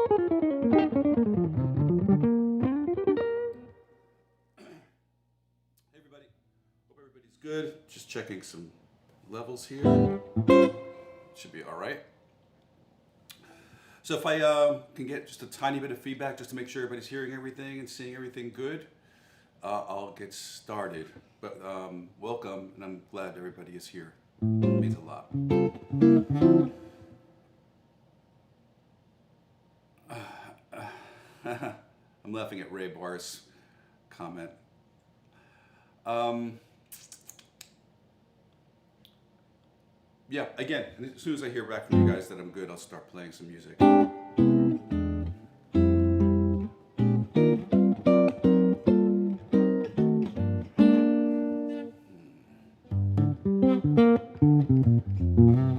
everybody, hope everybody's good. Just checking some levels here. Should be all right. So if I can get just a tiny bit of feedback just to make sure everybody's hearing everything and seeing everything good, I'll get started. But welcome, and I'm glad everybody is here. It means a lot. I'm laughing at Ray Barr's comment. Yeah, again, as soon as I hear back from you guys that I'm good, I'll start playing some music. All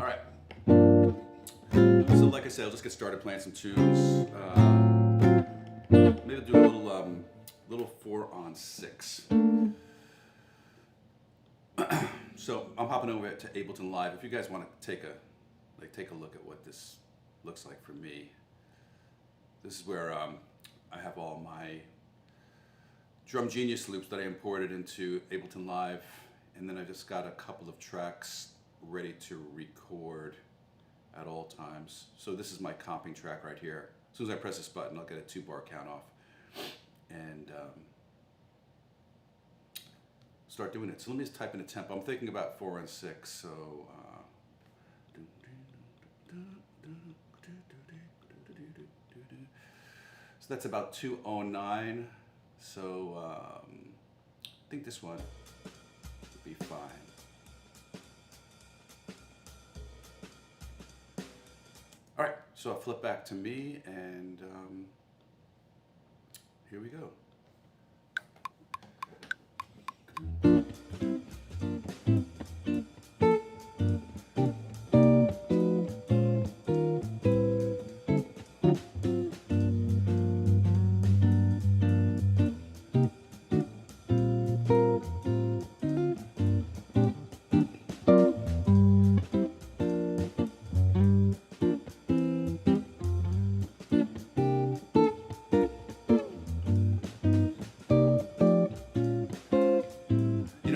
right. So like I said, I'll just get started playing some tunes. Maybe I'll do a little 4-on-6. So I'm hopping over to Ableton Live. If you guys want to take a look at what this looks like for me, this is where I have all my Drum Genius loops that I imported into Ableton Live, and then I just got a couple of tracks ready to record at all times. So this is my comping track right here. As soon as I press this button, I'll get a 2-bar count off and start doing it. So let me just type in a tempo. I'm thinking about 4-on-6, so so that's about 209. So I think this one would be fine. All right, so I'll flip back to me, and here we go.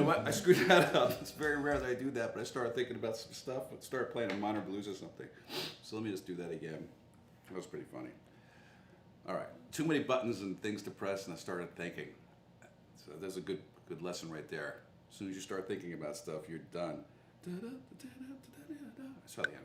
I screwed that up. It's very rare that I do that, but I started thinking about some stuff and started playing a minor blues or something. So let me just do that again. That was pretty funny. All right, too many buttons and things to press, and I started thinking. So there's a good lesson right there. As soon as you start thinking about stuff, you're done. Let's try it again.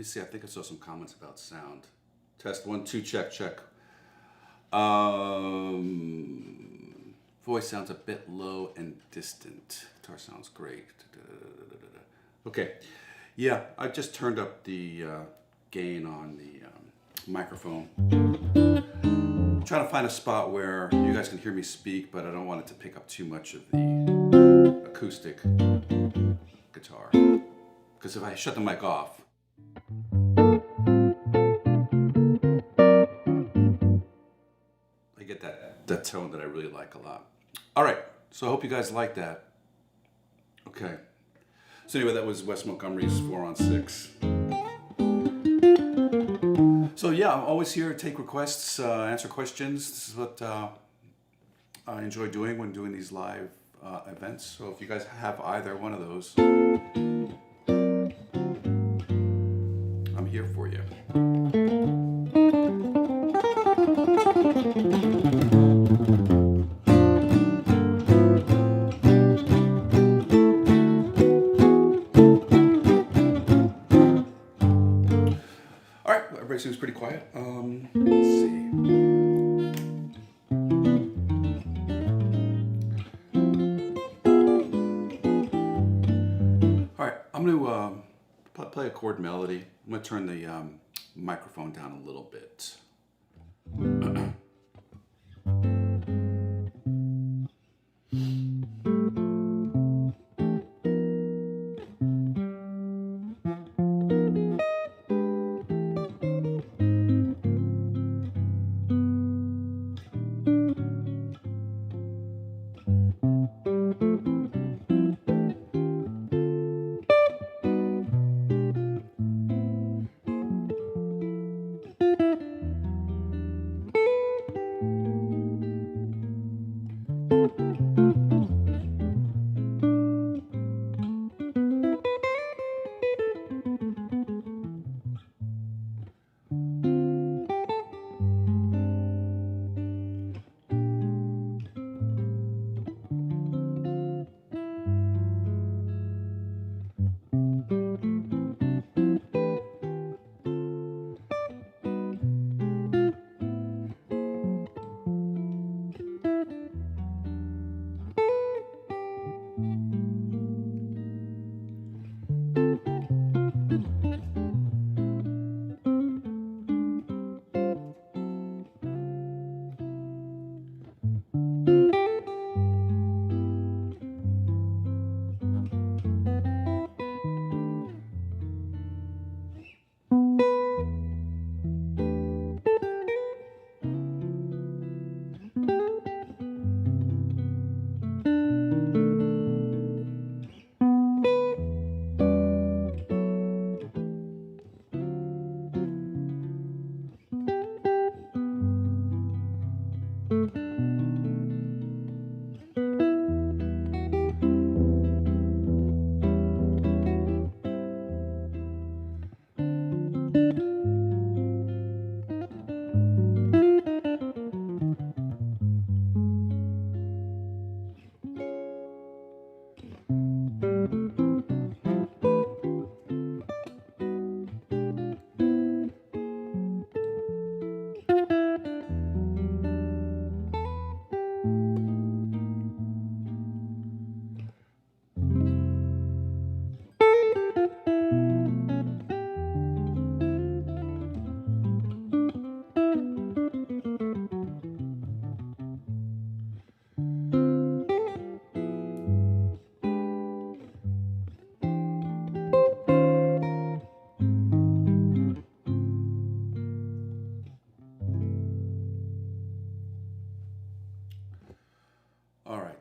me see. I think I saw some comments about sound. Test 1, 2, check, check. Voice sounds a bit low and distant. Guitar sounds great. Okay, yeah, I just turned up the gain on the microphone. I'm trying to find a spot where you guys can hear me speak, but I don't want it to pick up too much of the acoustic guitar. Because if I shut the mic off, I get that tone that I really like a lot. All right, so I hope you guys like that. Okay. So anyway, that was Wes Montgomery's 4 on 6. So yeah, I'm always here to take requests, answer questions. This is what I enjoy doing when doing these live events. So if you guys have either one of those, I'm here for you. All right, everybody seems pretty quiet. Let's see. All right, I'm going to play a chord melody. I'm going to turn the microphone down a little bit.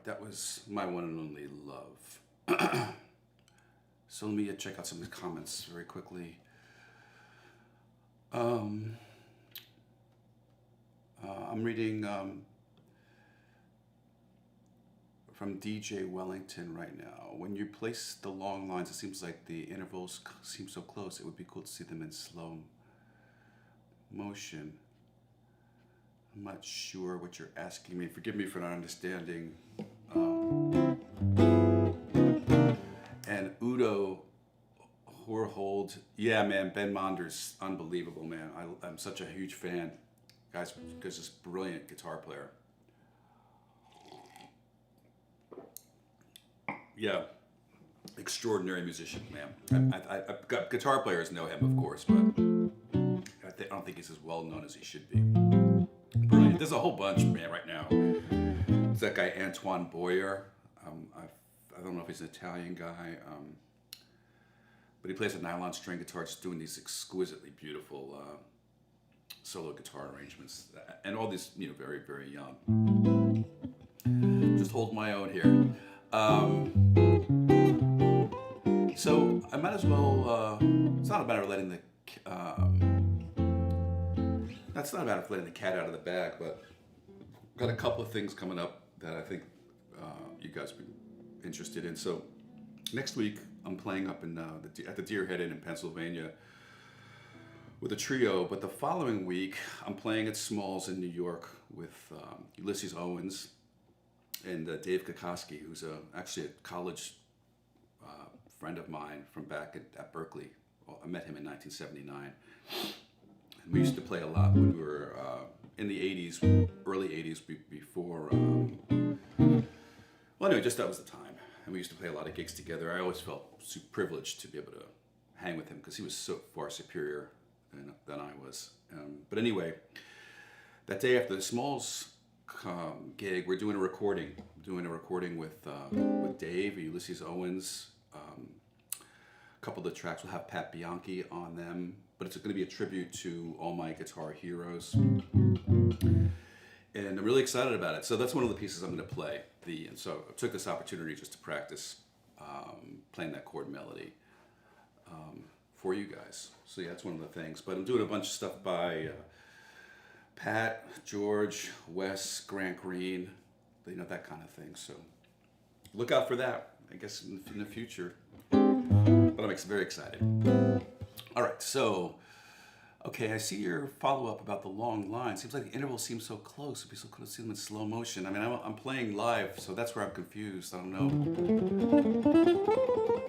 That was My One and Only Love. So let me check out some of the comments very quickly. I'm reading from DJ Wellington right now. When you place the long lines, it seems like the intervals seem so close. It would be cool to see them in slow motion. I'm not sure what you're asking me. Forgive me for not understanding. And Udo Horholm Hold. Yeah, man, Ben Monder's unbelievable, man. I'm such a huge fan. Guys, because this brilliant guitar player. Yeah, extraordinary musician, man. I've got guitar players know him, of course, but I don't think he's as well known as he should be. Brilliant. There's a whole bunch, man, right now. There's that guy Antoine Boyer. I don't know if he's an Italian guy, but he plays a nylon string guitar, just doing these exquisitely beautiful solo guitar arrangements, and all these, very, very young. Just hold my own here. So I might as well. It's not a matter of letting the. That's not a matter of letting the cat out of the bag, but I've got a couple of things coming up that I think you guys would be interested in. So next week I'm playing up in at the Deer Head Inn in Pennsylvania with a trio, but the following week I'm playing at Smalls in New York with Ulysses Owens and Dave Kokoski, who's actually a college friend of mine from back at Berkeley. Well, I met him in 1979. And we used to play a lot when we were in the 80s, early 80s, before. Well, anyway, just that was the time. And we used to play a lot of gigs together. I always felt super privileged to be able to hang with him because he was so far superior than I was. But anyway, that day after the Smalls gig, we're doing a recording. With Dave, Ulysses Owens. A couple of the tracks will have Pat Bianchi on them, but it's going to be a tribute to all my guitar heroes. And I'm really excited about it. So that's one of the pieces I'm going to play. And so I took this opportunity just to practice playing that chord melody for you guys. So yeah, that's one of the things. But I'm doing a bunch of stuff by Pat, George, Wes, Grant Green, that kind of thing. So look out for that, I guess, in the future. But I'm very excited. All right, so, okay, I see your follow-up about the long line. Seems like the intervals seem so close. It'd be so cool to see them in slow motion. I mean, I'm playing live, so that's where I'm confused. I don't know.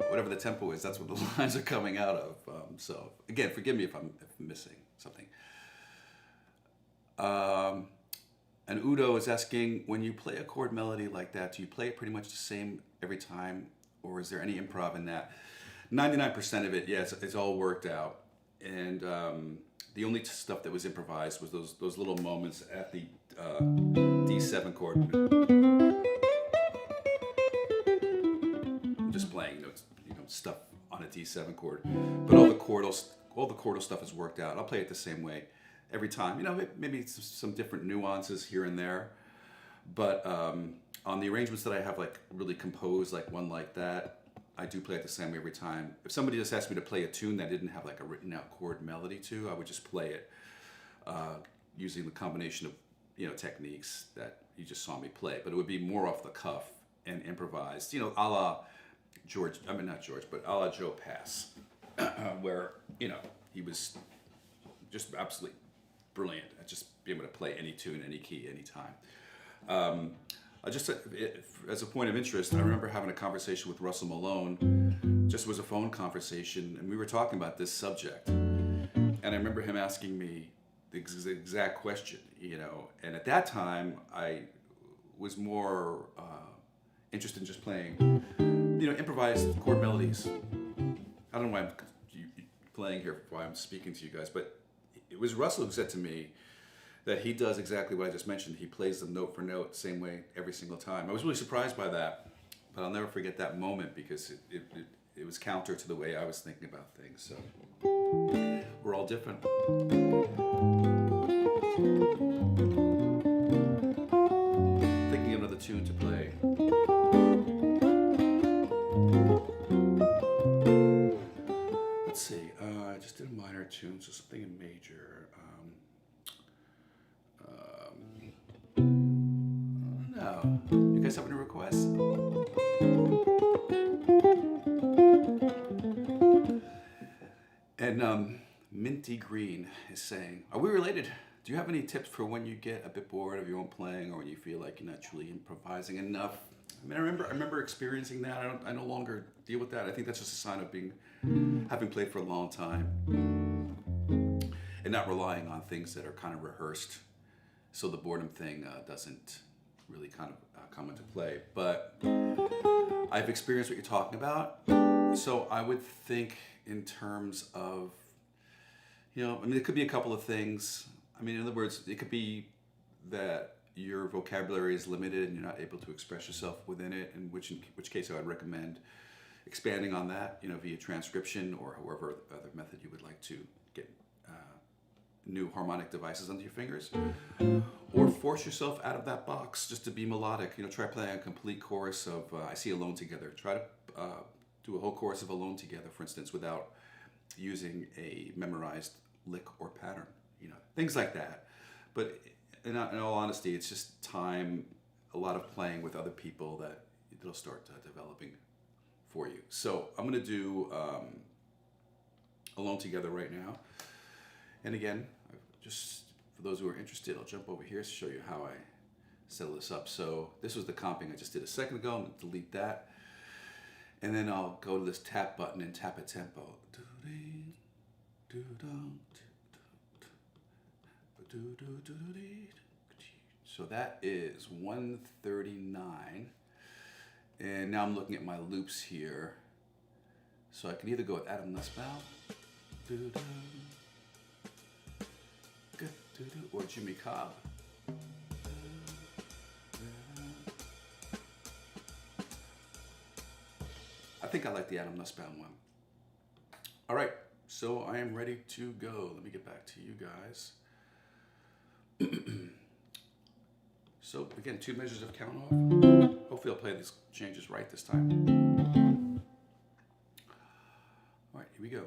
Whatever the tempo is, that's what the lines are coming out of. So, again, forgive me if I'm missing something. And Udo is asking, when you play a chord melody like that, do you play it pretty much the same every time, or is there any improv in that? 99% of it, yeah, it's all worked out. And the only stuff that was improvised was those little moments at the D7 chord. I'm just playing stuff on a D7 chord, but all the chordal stuff is worked out. I'll play it the same way every time. Maybe it's some different nuances here and there, but on the arrangements that I have like really composed, like one like that, I do play it the same way every time. If somebody just asked me to play a tune that didn't have like a written out chord melody to, I would just play it using the combination of techniques that you just saw me play. But it would be more off the cuff and improvised, a la George. I mean not George, but a la Joe Pass, where he was just absolutely brilliant at just being able to play any tune, any key, any time. I just, as a point of interest, I remember having a conversation with Russell Malone. Just was a phone conversation, and we were talking about this subject. And I remember him asking me the exact question, And at that time, I was more interested in just playing, improvised chord melodies. I don't know why I'm playing here, why I'm speaking to you guys, but it was Russell who said to me that he does exactly what I just mentioned. He plays them note for note, same way every single time. I was really surprised by that, but I'll never forget that moment because it was counter to the way I was thinking about things. So we're all different. Thinking of another tune to play. Let's see. I just did a minor tune, so something in major. No. You guys have any requests? And Minty Green is saying, are we related Do you have any tips for when you get a bit bored of your own playing, or when you feel like you're not truly improvising enough? I mean, I remember experiencing that. I no longer deal with that. I think that's just a sign of having played for a long time, and not relying on things that are kind of rehearsed, so the boredom thing doesn't really kind of come into play. But I've experienced what you're talking about, so I would think in terms of, I mean, it could be a couple of things. I mean, in other words, it could be that your vocabulary is limited and you're not able to express yourself within it, in which case I would recommend expanding on that, via transcription or however other method you would like to get new harmonic devices under your fingers. Or force yourself out of that box just to be melodic. Try playing a complete chorus of I See Alone Together. Try to do a whole chorus of Alone Together, for instance, without using a memorized lick or pattern. Things like that. But in all honesty, it's just time, a lot of playing with other people that it'll start developing for you. So I'm going to do Alone Together right now. And again, just for those who are interested, I'll jump over here to show you how I settle this up. So this was the comping I just did a second ago. I'm going to delete that. And then I'll go to this tap button and tap a tempo. So that is 139. And now I'm looking at my loops here. So I can either go with Adam Nussbaum, or Jimmy Cobb. I think I like the Adam Nussbaum one. All right, so I am ready to go. Let me get back to you guys. So again, 2 measures of count off. Hopefully I'll play these changes right this time. All right, here we go.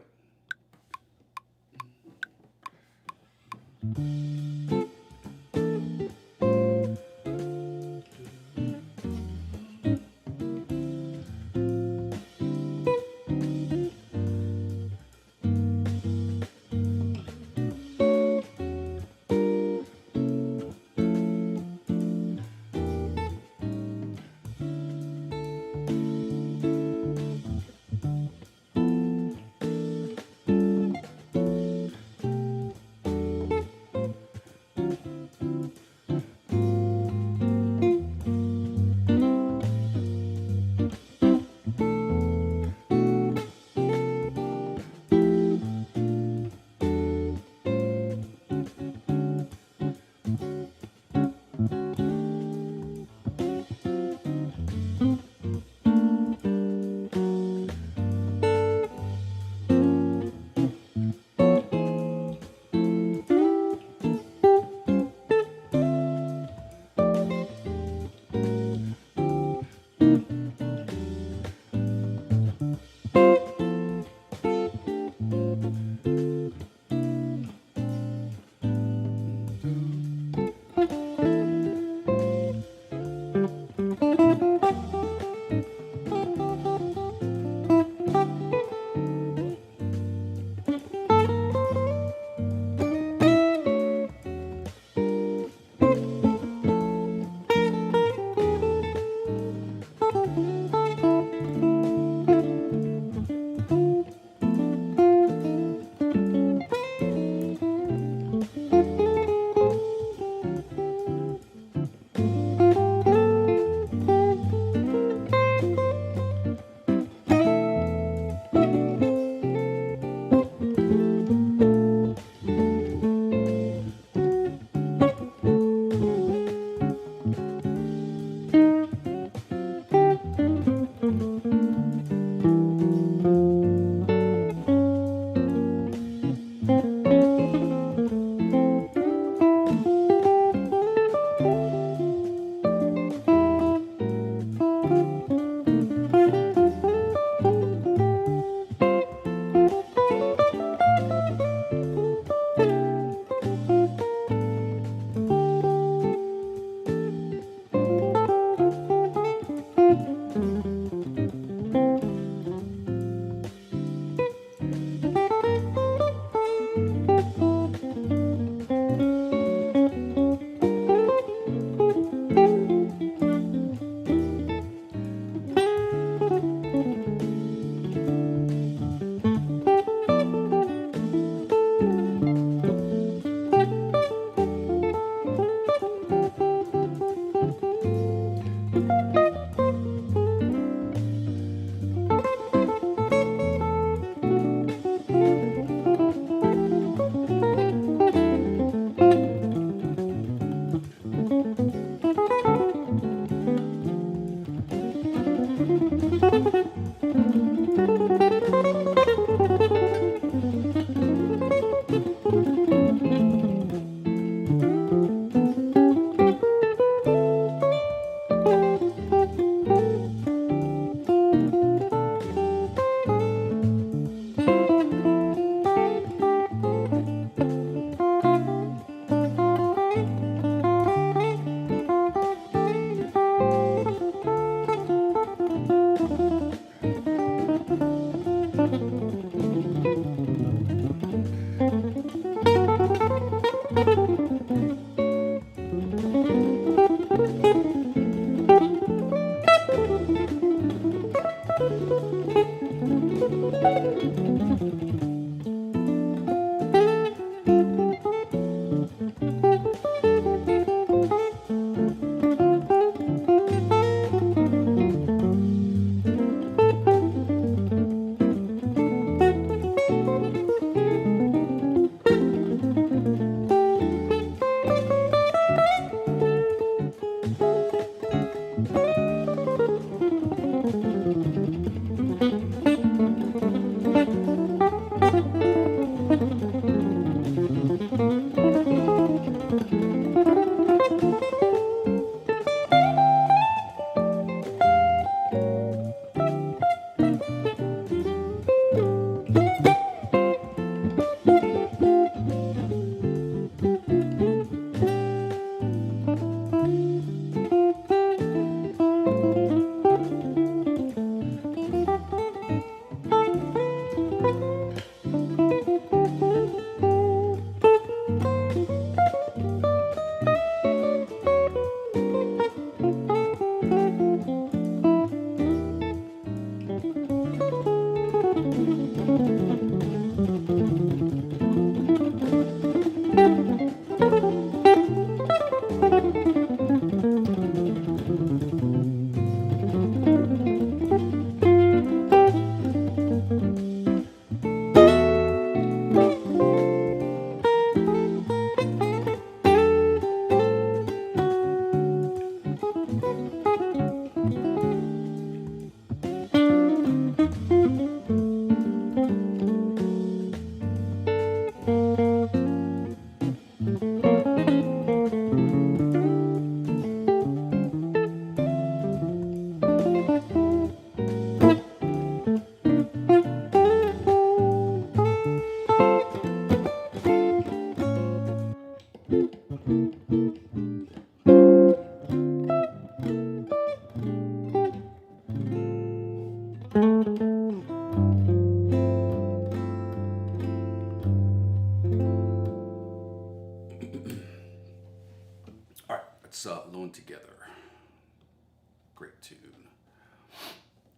great tune.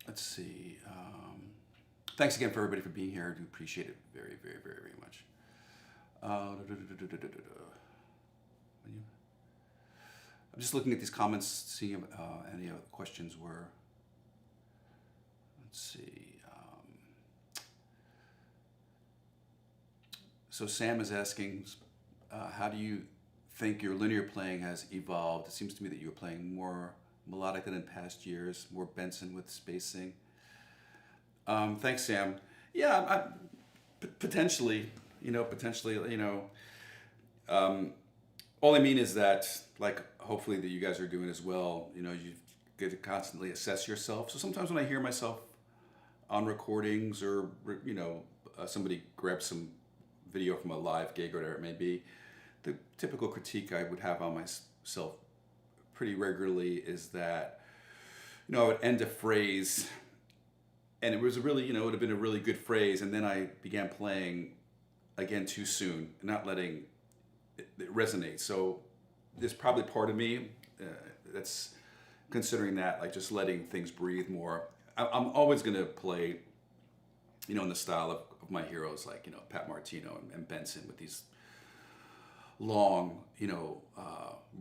Let's see. Thanks again for everybody for being here. I do appreciate it very, very, very, very much. I'm just looking at these comments, seeing if any other questions were. Let's see. So Sam is asking, how do you think your linear playing has evolved? It seems to me that you were playing more melodic than in past years, more Benson with spacing. Thanks, Sam. Yeah, potentially. All I mean is that, like, hopefully that you guys are doing as well. You get to constantly assess yourself. So sometimes when I hear myself on recordings, or somebody grabs some video from a live gig or whatever it may be, the typical critique I would have on myself pretty regularly is that, I would end a phrase, and it was it would have been a really good phrase, and then I began playing again too soon, and not letting it resonate. So there's probably part of me that's considering that, like, just letting things breathe more. I'm always going to play, in the style of my heroes, like, Pat Martino and Benson, with these long,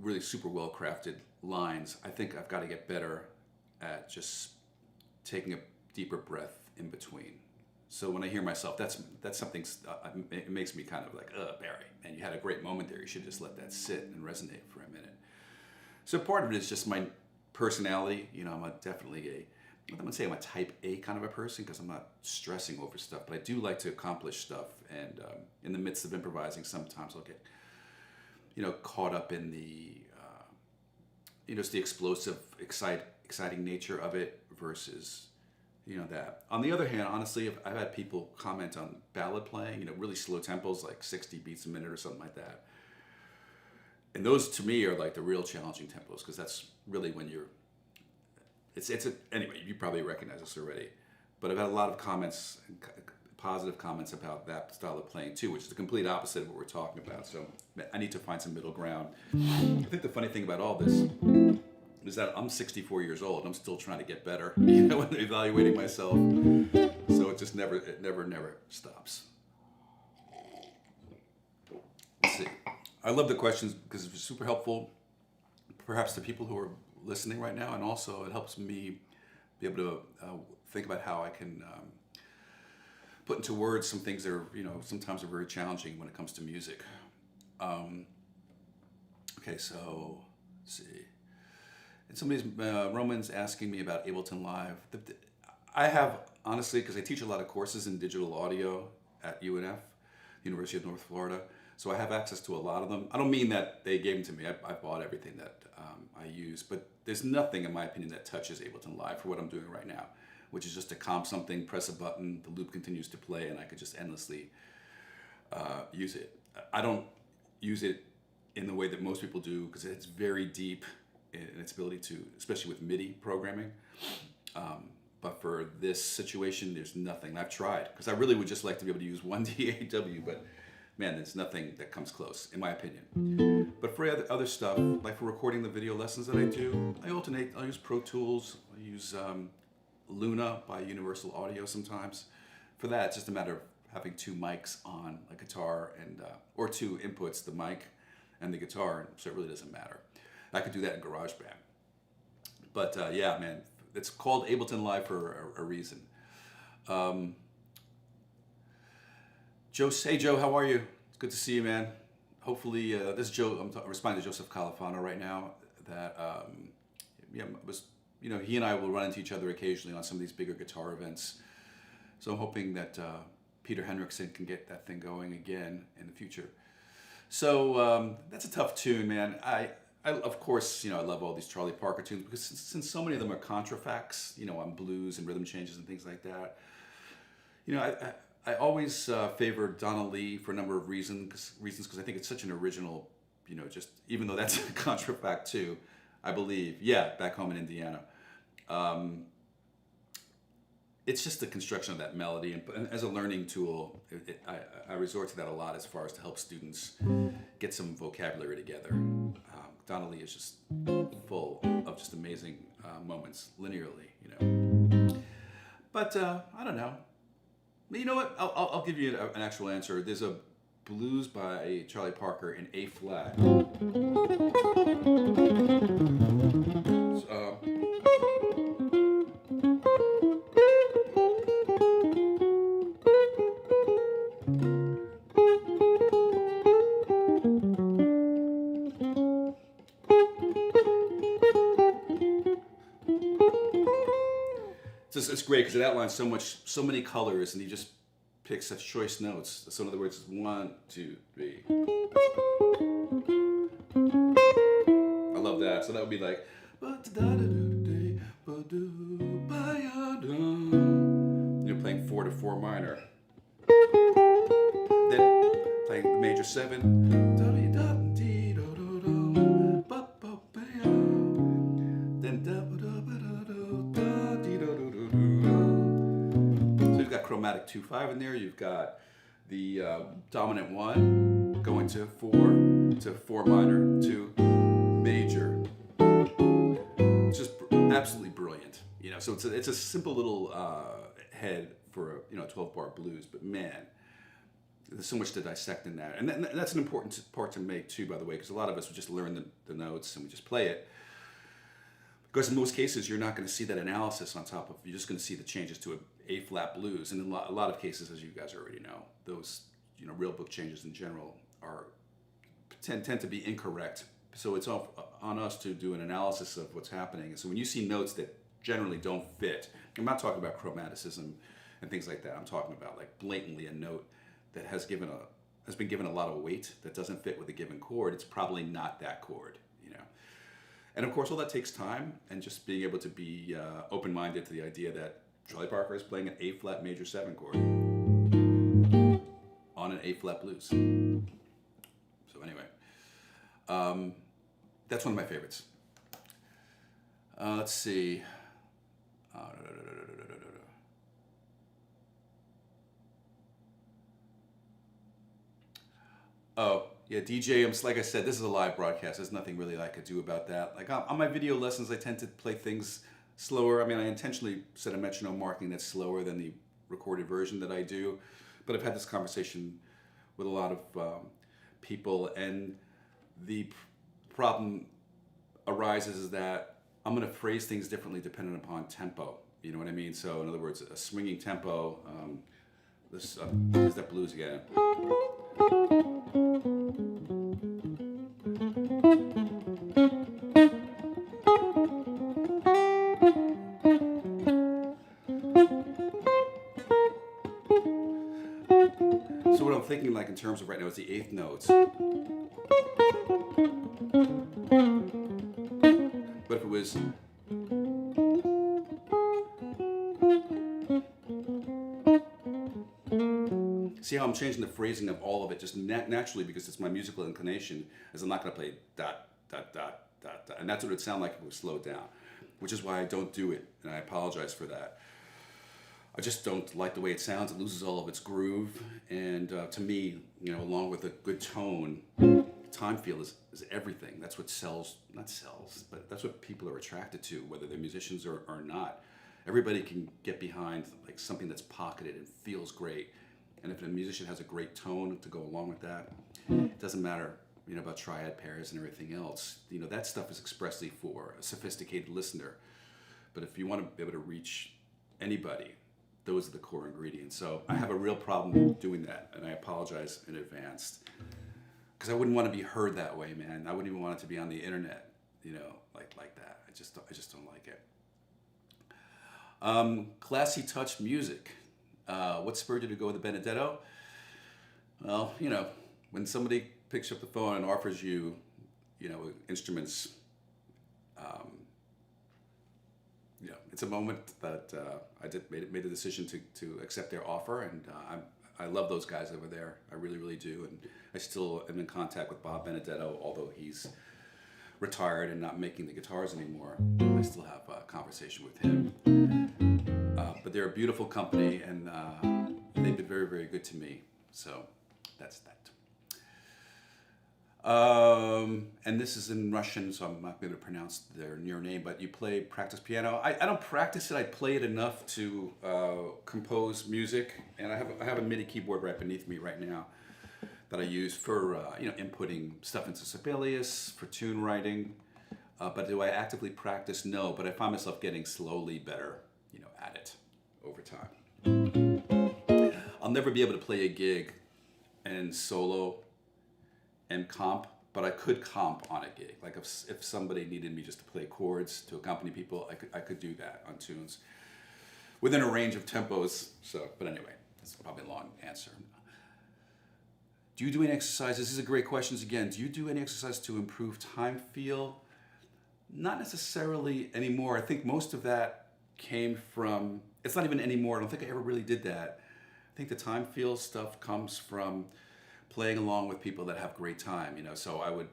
really super well crafted lines. I think I've got to get better at just taking a deeper breath in between. So when I hear myself, that's something, it makes me kind of like, Barry, man, you had a great moment there. You should just let that sit and resonate for a minute. So part of it is just my personality. I'm definitely I'm going to say I'm a type A kind of a person, because I'm not stressing over stuff, but I do like to accomplish stuff. And in the midst of improvising, sometimes I'll get, caught up in the, just the explosive, exciting nature of it versus, that. On the other hand, honestly, I've had people comment on ballad playing, really slow tempos, like 60 beats a minute or something like that. And those, to me, are like the real challenging tempos, because that's really when you're, anyway, you probably recognize this already, but I've had a lot of comments, positive comments about that style of playing too, which is the complete opposite of what we're talking about. So I need to find some middle ground. I think the funny thing about all this is that I'm 64 years old. I'm still trying to get better, when evaluating myself. So it just never stops. Let's see. I love the questions because it's super helpful, perhaps to people who are listening right now, and also it helps me be able to think about how I can put into words some things that are, sometimes are very challenging when it comes to music. Okay, so let's see. And somebody's Roman's asking me about Ableton Live. I have, honestly, because I teach a lot of courses in digital audio at UNF, University of North Florida. So I have access to a lot of them. I don't mean that they gave them to me. I bought everything that I use, but there's nothing, in my opinion, that touches Ableton Live for what I'm doing right now, which is just to comp something, press a button, the loop continues to play, and I could just endlessly use it. I don't use it in the way that most people do, because it's very deep in its ability to, especially with MIDI programming. But for this situation, there's nothing. I've tried, because I really would just like to be able to use one DAW, but man, there's nothing that comes close, in my opinion. But for other stuff, like for recording the video lessons that I do, I alternate. I'll use Pro Tools. I'll use Luna by Universal Audio sometimes. For that, it's just a matter of having two mics on a guitar, and or two inputs, the mic and the guitar, so it really doesn't matter. I could do that in GarageBand. But yeah, man, it's called Ableton Live for a reason. Hey Joe, how are you? It's good to see you, man. Hopefully, this is Joe. I'm responding to Joseph Califano right now. That he and I will run into each other occasionally on some of these bigger guitar events. So I'm hoping that Peter Henriksen can get that thing going again in the future. So that's a tough tune, man. I of course, I love all these Charlie Parker tunes, because since so many of them are contrafacts, on blues and rhythm changes and things like that. I always favor Donna Lee for a number of reasons, because I think it's such an original, just, even though that's a contrafact too, I believe. Yeah, Back Home in Indiana. It's just the construction of that melody, and as a learning tool, I resort to that a lot as far as to help students get some vocabulary together. Donnelly is just full of just amazing moments linearly, you know. But I don't know. You know what? I'll give you an actual answer. There's a blues by Charlie Parker in A flat. It's great because it outlines so many colors, and you just pick such choice notes. So in other words, it's 1, 2, 3. I love that. So that would be like, you're playing 4 to 4 minor, then playing major 7. Chromatic 2/5 in there. You've got the dominant 1 going to 4 minor to major. It's just absolutely brilliant, you know. So it's a simple little head for a 12-bar blues, but man, there's so much to dissect in that, and that's an important part to make too, by the way, because a lot of us would just learn the notes and we just play it. Because in most cases, you're not going to see that analysis on top of. You're just going to see the changes to A flat blues, and in a lot of cases, as you guys already know, those real book changes in general tend to be incorrect. So it's on us to do an analysis of what's happening. And so when you see notes that generally don't fit, I'm not talking about chromaticism and things like that. I'm talking about like blatantly a note that has been given a lot of weight that doesn't fit with a given chord. It's probably not that chord. And of course, all that takes time, and just being able to be open-minded to the idea that Charlie Parker is playing an A flat major 7 chord on an A flat blues. So anyway, that's one of my favorites. Let's see. Oh. Yeah, DJ, like I said, this is a live broadcast. There's nothing really I could do about that. Like on my video lessons, I tend to play things slower. I mean, I intentionally set a metronome marking that's slower than the recorded version that I do. But I've had this conversation with a lot of people, and the problem arises is that I'm going to phrase things differently depending upon tempo. You know what I mean? So in other words, a swinging tempo. This is that blues again. So what I'm thinking, like in terms of right now, is the 8th notes. But if it was see how I'm changing the phrasing of all of it just naturally because it's my musical inclination, as I'm not going to play dot, dot, dot, dot, dot. And that's what it would sound like if it was slowed down, which is why I don't do it, and I apologize for that. I just don't like the way it sounds. It loses all of its groove, and to me, along with a good tone, time feel is everything. That's what not sells, but that's what people are attracted to, whether they're musicians or not. Everybody can get behind like something that's pocketed and feels great. And if a musician has a great tone to go along with that, it doesn't matter, about triad pairs and everything else. That stuff is expressly for a sophisticated listener. But if you want to be able to reach anybody, those are the core ingredients. So I have a real problem doing that, and I apologize in advance. Because I wouldn't want to be heard that way, man. I wouldn't even want it to be on the internet, like that. I just don't like it. Classy touch music. What spurred you to go with the Benedetto? Well, when somebody picks up the phone and offers you, instruments, it's a moment that I made a decision to accept their offer, and I love those guys over there. I really, really do, and I still am in contact with Bob Benedetto, although he's retired and not making the guitars anymore. I still have a conversation with him. But they're a beautiful company, and they've been very, very good to me. So that's that. And this is in Russian, so I'm not going to pronounce your name, but you practice piano. I don't practice it. I play it enough to compose music, and I have a MIDI keyboard right beneath me right now that I use for inputting stuff into Sibelius, for tune writing. But do I actively practice? No, but I find myself getting slowly better, at it over time. I'll never be able to play a gig and solo and comp, but I could comp on a gig. Like if somebody needed me just to play chords to accompany people, I could do that on tunes within a range of tempos. So, but anyway, that's probably a long answer. Do you do any exercises? This is a great question again. Do you do any exercise to improve time feel? Not necessarily anymore. I think most of that came from, it's not even anymore. I don't think I ever really did that. I think the time feel stuff comes from playing along with people that have great time, so I would,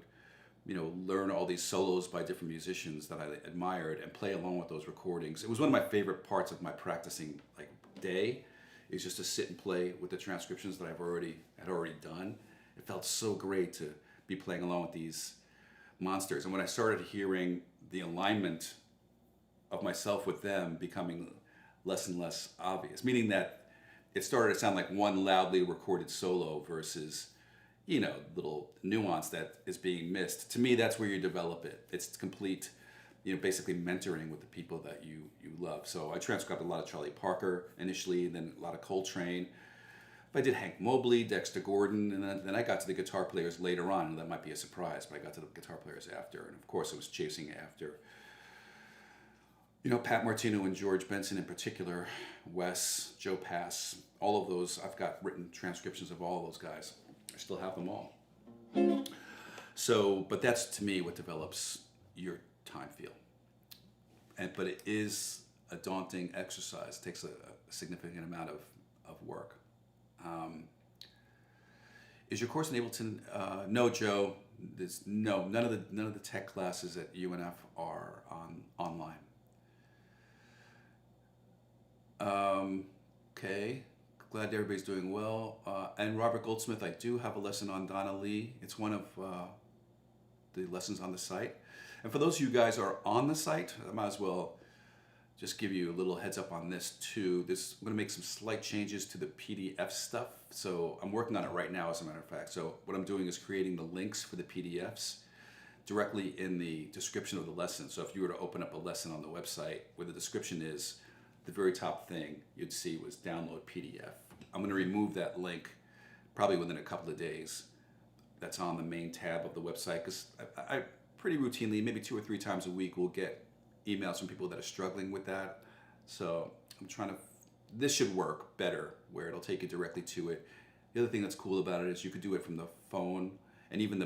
learn all these solos by different musicians that I admired and play along with those recordings. It was one of my favorite parts of my practicing day, is just to sit and play with the transcriptions that had already done. It felt so great to be playing along with these monsters. And when I started hearing the alignment of myself with them becoming less and less obvious, meaning that it started to sound like one loudly recorded solo versus, little nuance that is being missed. To me, that's where you develop it. It's complete, basically mentoring with the people that you love. So I transcribed a lot of Charlie Parker initially, then a lot of Coltrane. I did Hank Mobley, Dexter Gordon, and then I got to the guitar players later on, and that might be a surprise, but I got to the guitar players after. And of course, I was chasing after Pat Martino and George Benson in particular, Wes, Joe Pass, all of those. I've got written transcriptions of all of those guys. I still have them all. So, but that's to me what develops your time feel. But it is a daunting exercise. It takes a significant amount of work. Is your course in Ableton? No, Joe. None of the tech classes at UNF are online. Okay, glad everybody's doing well. And Robert Goldsmith, I do have a lesson on Donna Lee. It's one of the lessons on the site. And for those of you guys who are on the site, I might as well just give you a little heads up on this too. I'm going to make some slight changes to the PDF stuff. So I'm working on it right now, as a matter of fact. So what I'm doing is creating the links for the PDFs directly in the description of the lesson. So if you were to open up a lesson on the website where the description is, the very top thing you'd see was download PDF. I'm going to remove that link probably within a couple of days. That's on the main tab of the website, because I pretty routinely, maybe 2 or 3 times a week, will get emails from people that are struggling with that. So I'm trying to, this should work better where it'll take you directly to it. The other thing that's cool about it is you could do it from the phone, and even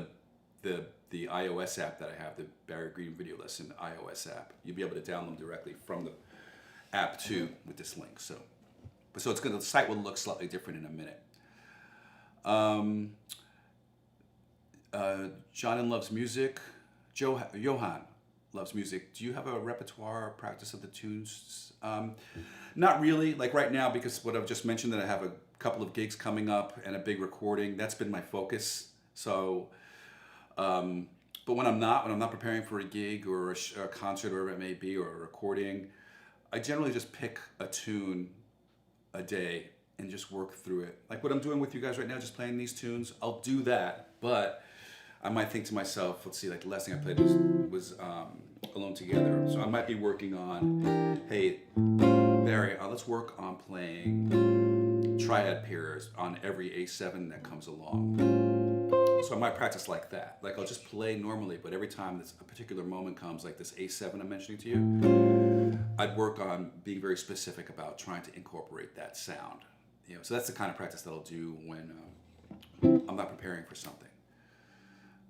the iOS app that I have, the Barry Green Video Lesson iOS app. You'll be able to download them directly from the app too with this link. So it's the site will look slightly different in a minute. Johan loves music. Johan loves music. Do you have a repertoire or practice of the tunes? Not really. Like right now, because what I've just mentioned, that I have a couple of gigs coming up and a big recording. That's been my focus. So, but when I'm not preparing for a gig or a concert, or whatever it may be, or a recording, I generally just pick a tune a day and just work through it. Like what I'm doing with you guys right now, just playing these tunes. I'll do that, but I might think to myself, let's see, like the last thing I played was Alone Together. So I might be working on, hey, Barry, let's work on playing triad pairs on every A7 that comes along. So I might practice like that. Like I'll just play normally, but every time a particular moment comes, like this A7 I'm mentioning to you, I'd work on being very specific about trying to incorporate that sound. So that's the kind of practice that I'll do when I'm not preparing for something.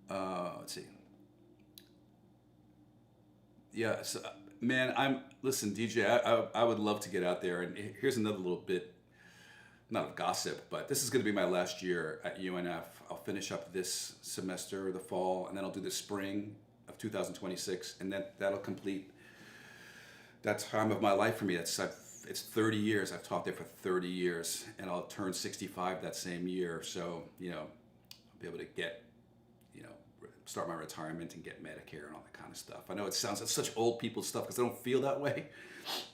Let's see. Yeah, so, man, listen, DJ, I would love to get out there, and here's another little bit, not of gossip, but this is going to be my last year at UNF. I'll finish up this semester, the fall, and then I'll do the spring of 2026, and then that'll complete that time of my life for me. It's 30 years. I've taught there for 30 years, and I'll turn 65 that same year. So, I'll be able to get, start my retirement and get Medicare and all that kind of stuff. I know it sounds like such old people stuff because I don't feel that way,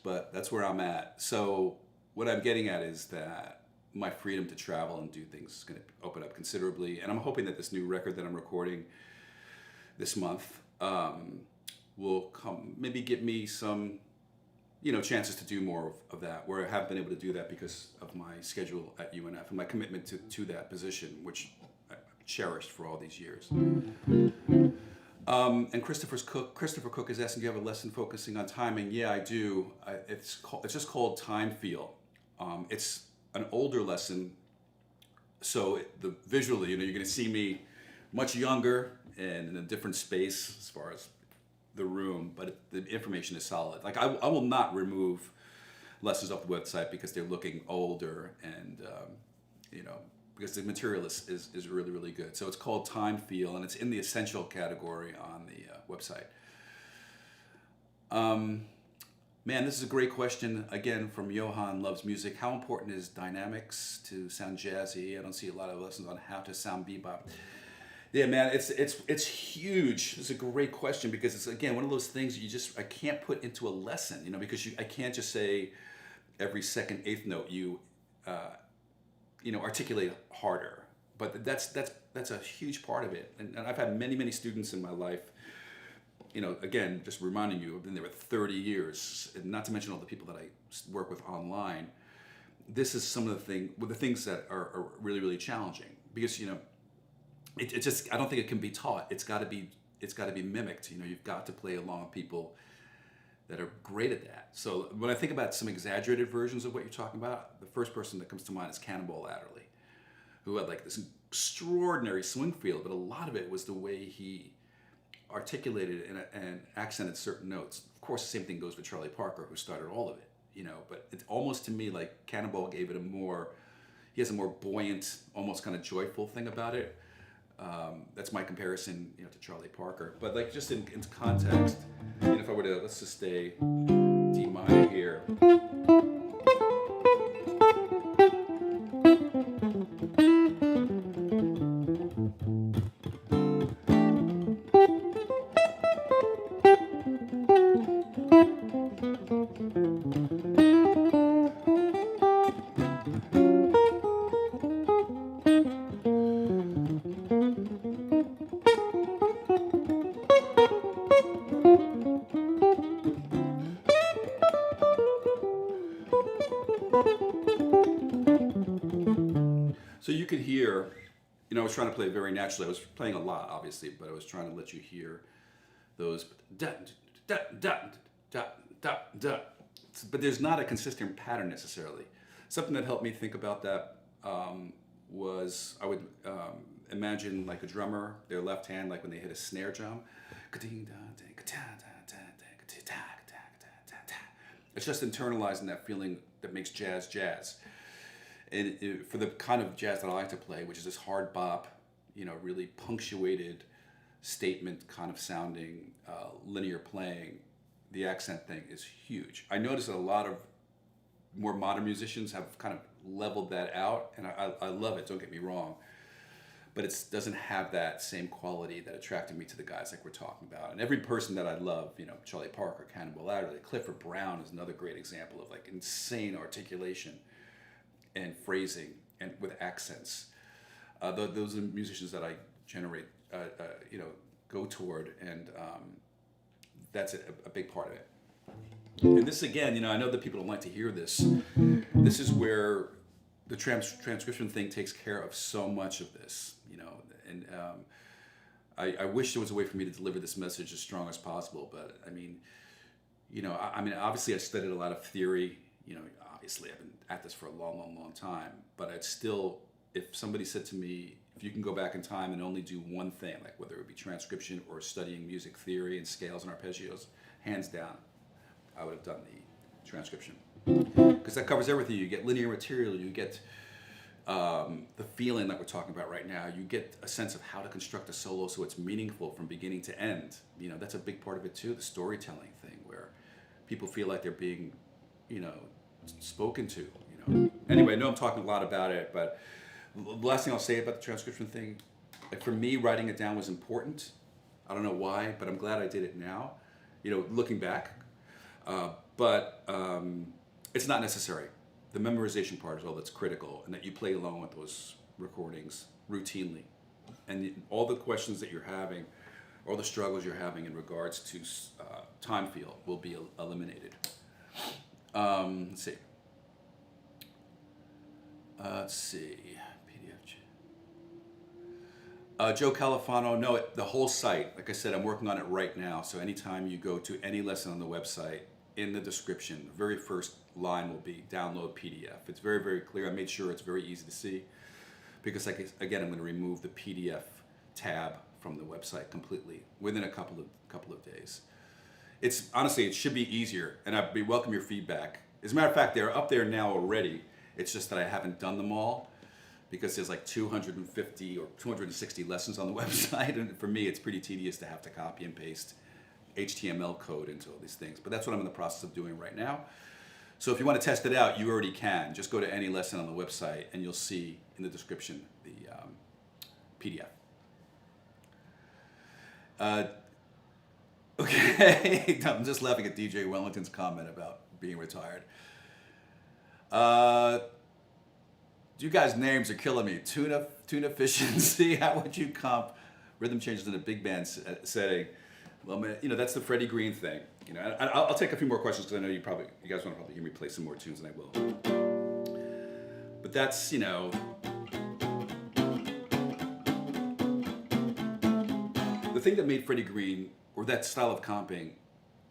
but that's where I'm at. So what I'm getting at is that my freedom to travel and do things is going to open up considerably. And I'm hoping that this new record that I'm recording this month will come, maybe give me some, chances to do more of that, where I have been able to do that because of my schedule at UNF and my commitment to that position, which I cherished for all these years. And Christopher Cook is asking, do you have a lesson focusing on timing? Yeah, I do. It's just called Time Feel. It's an older lesson, so visually, you're going to see me much younger and in a different space as far as the room, but the information is solid. Like I will not remove lessons off the website because they're looking older and because the material is really, really good. So it's called Time Feel, and it's in the essential category on the website. Man, this is a great question, again, from Johan Loves Music. How important is dynamics to sound jazzy? I don't see a lot of lessons on how to sound bebop. Yeah, man, it's huge. It's a great question because it's, again, one of those things I can't put into a lesson, because I can't just say every second, eighth note you articulate harder. But that's a huge part of it. And I've had many, many students in my life, again, just reminding you, I've been there for 30 years, and not to mention all the people that I work with online. This is some of the things that are really, really challenging because, it just, I don't think it can be taught. It's got to be mimicked. You've got to play along with people that are great at that. So when I think about some exaggerated versions of what you're talking about, the first person that comes to mind is Cannonball Adderley, who had like this extraordinary swing feel, but a lot of it was the way he articulated and accented certain notes. Of course, the same thing goes for Charlie Parker, who started all of it, but it's almost to me like Cannonball gave it he has a more buoyant, almost kind of joyful thing about it. That's my comparison, to Charlie Parker. But like just in context, if I were to, let's just stay D minor here. So you could hear, I was trying to play very naturally. I was playing a lot, obviously, but I was trying to let you hear those da da da da da da. But there's not a consistent pattern necessarily. Something that helped me think about that was I would imagine like a drummer, their left hand, like when they hit a snare drum. It's just internalizing that feeling that makes jazz jazz. And for the kind of jazz that I like to play, which is this hard bop, really punctuated statement kind of sounding, linear playing, the accent thing is huge. I notice that a lot of more modern musicians have kind of leveled that out, and I love it, don't get me wrong. But it doesn't have that same quality that attracted me to the guys like we're talking about. And every person that I love, Charlie Parker, Cannonball Adderley, Clifford Brown is another great example of like insane articulation and phrasing and with accents. Those are musicians that I generate, go toward, and that's a big part of it. And this again, I know that people don't like to hear this. This is where the transcription thing takes care of so much of this, and I wish there was a way for me to deliver this message as strong as possible, but I mean, obviously I studied a lot of theory, obviously I've been at this for a long, long, long time, but I'd still, if somebody said to me, if you can go back in time and only do one thing, like whether it be transcription or studying music theory and scales and arpeggios, hands down, I would have done the transcription. Because that covers everything. You get linear material, you get the feeling that we're talking about right now, you get a sense of how to construct a solo so it's meaningful from beginning to end. That's a big part of it too, the storytelling thing, where people feel like they're being, spoken to, Anyway, I know I'm talking a lot about it, but the last thing I'll say about the transcription thing, like for me, writing it down was important, I don't know why, but I'm glad I did it now, you know, looking back. But it's not necessary. The memorization part is all that's critical, and that you play along with those recordings routinely. And all the questions that you're having, all the struggles you're having in regards to time feel will be eliminated. Let's see. PDF. Joe Califano, no, the whole site. Like I said, I'm working on it right now. So anytime you go to any lesson on the website, in the description, the very first line will be download PDF. It's very, very clear. I made sure it's very easy to see because, like, again, I'm going to remove the PDF tab from the website completely within a couple of days. It's honestly, it should be easier, and I'd welcome your feedback. As a matter of fact, they're up there now already. It's just that I haven't done them all because there's like 250 or 260 lessons on the website, and for me, it's pretty tedious to have to copy and paste HTML code into all these things. But that's what I'm in the process of doing right now. So if you want to test it out, you already can. Just go to any lesson on the website, and you'll see in the description the PDF. Okay, I'm just laughing at DJ Wellington's comment about being retired. You guys' names are killing me. Tuna efficiency. How would you comp rhythm changes in a big band setting? Well, man, you know, that's the Freddie Green thing. You know, I'll take a few more questions because I know you guys want to probably hear me play some more tunes, and I will. But that's, you know, the thing that made Freddie Green, or that style of comping,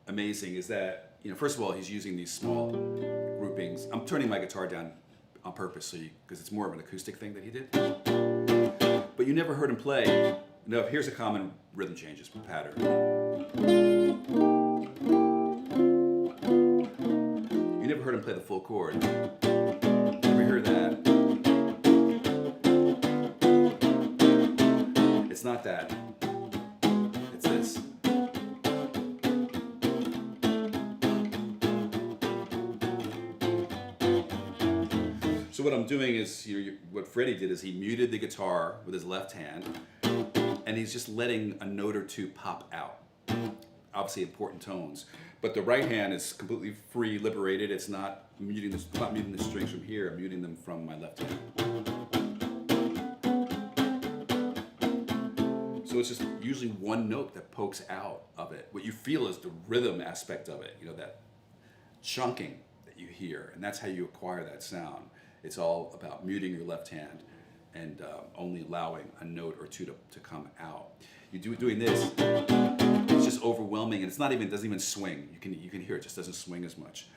amazing is that, you know, first of all, he's using these small groupings. I'm turning my guitar down on purpose because it's more of an acoustic thing that he did. But you never heard him play. No, here's a common rhythm changes pattern. You never heard him play the full chord. Never hear that. It's not that. It's this. So what I'm doing is, what Freddie did is he muted the guitar with his left hand, and he's just letting a note or two pop out. Obviously important tones, but the right hand is completely free, liberated. It's not muting the strings from here. I'm muting them from my left hand. So it's just usually one note that pokes out of it. What you feel is the rhythm aspect of it. You know, that chunking that you hear, and that's how you acquire that sound. It's all about muting your left hand and only allowing a note or two to come out. Doing this, it's just overwhelming, and it's not even, doesn't even swing. You can hear it just doesn't swing as much.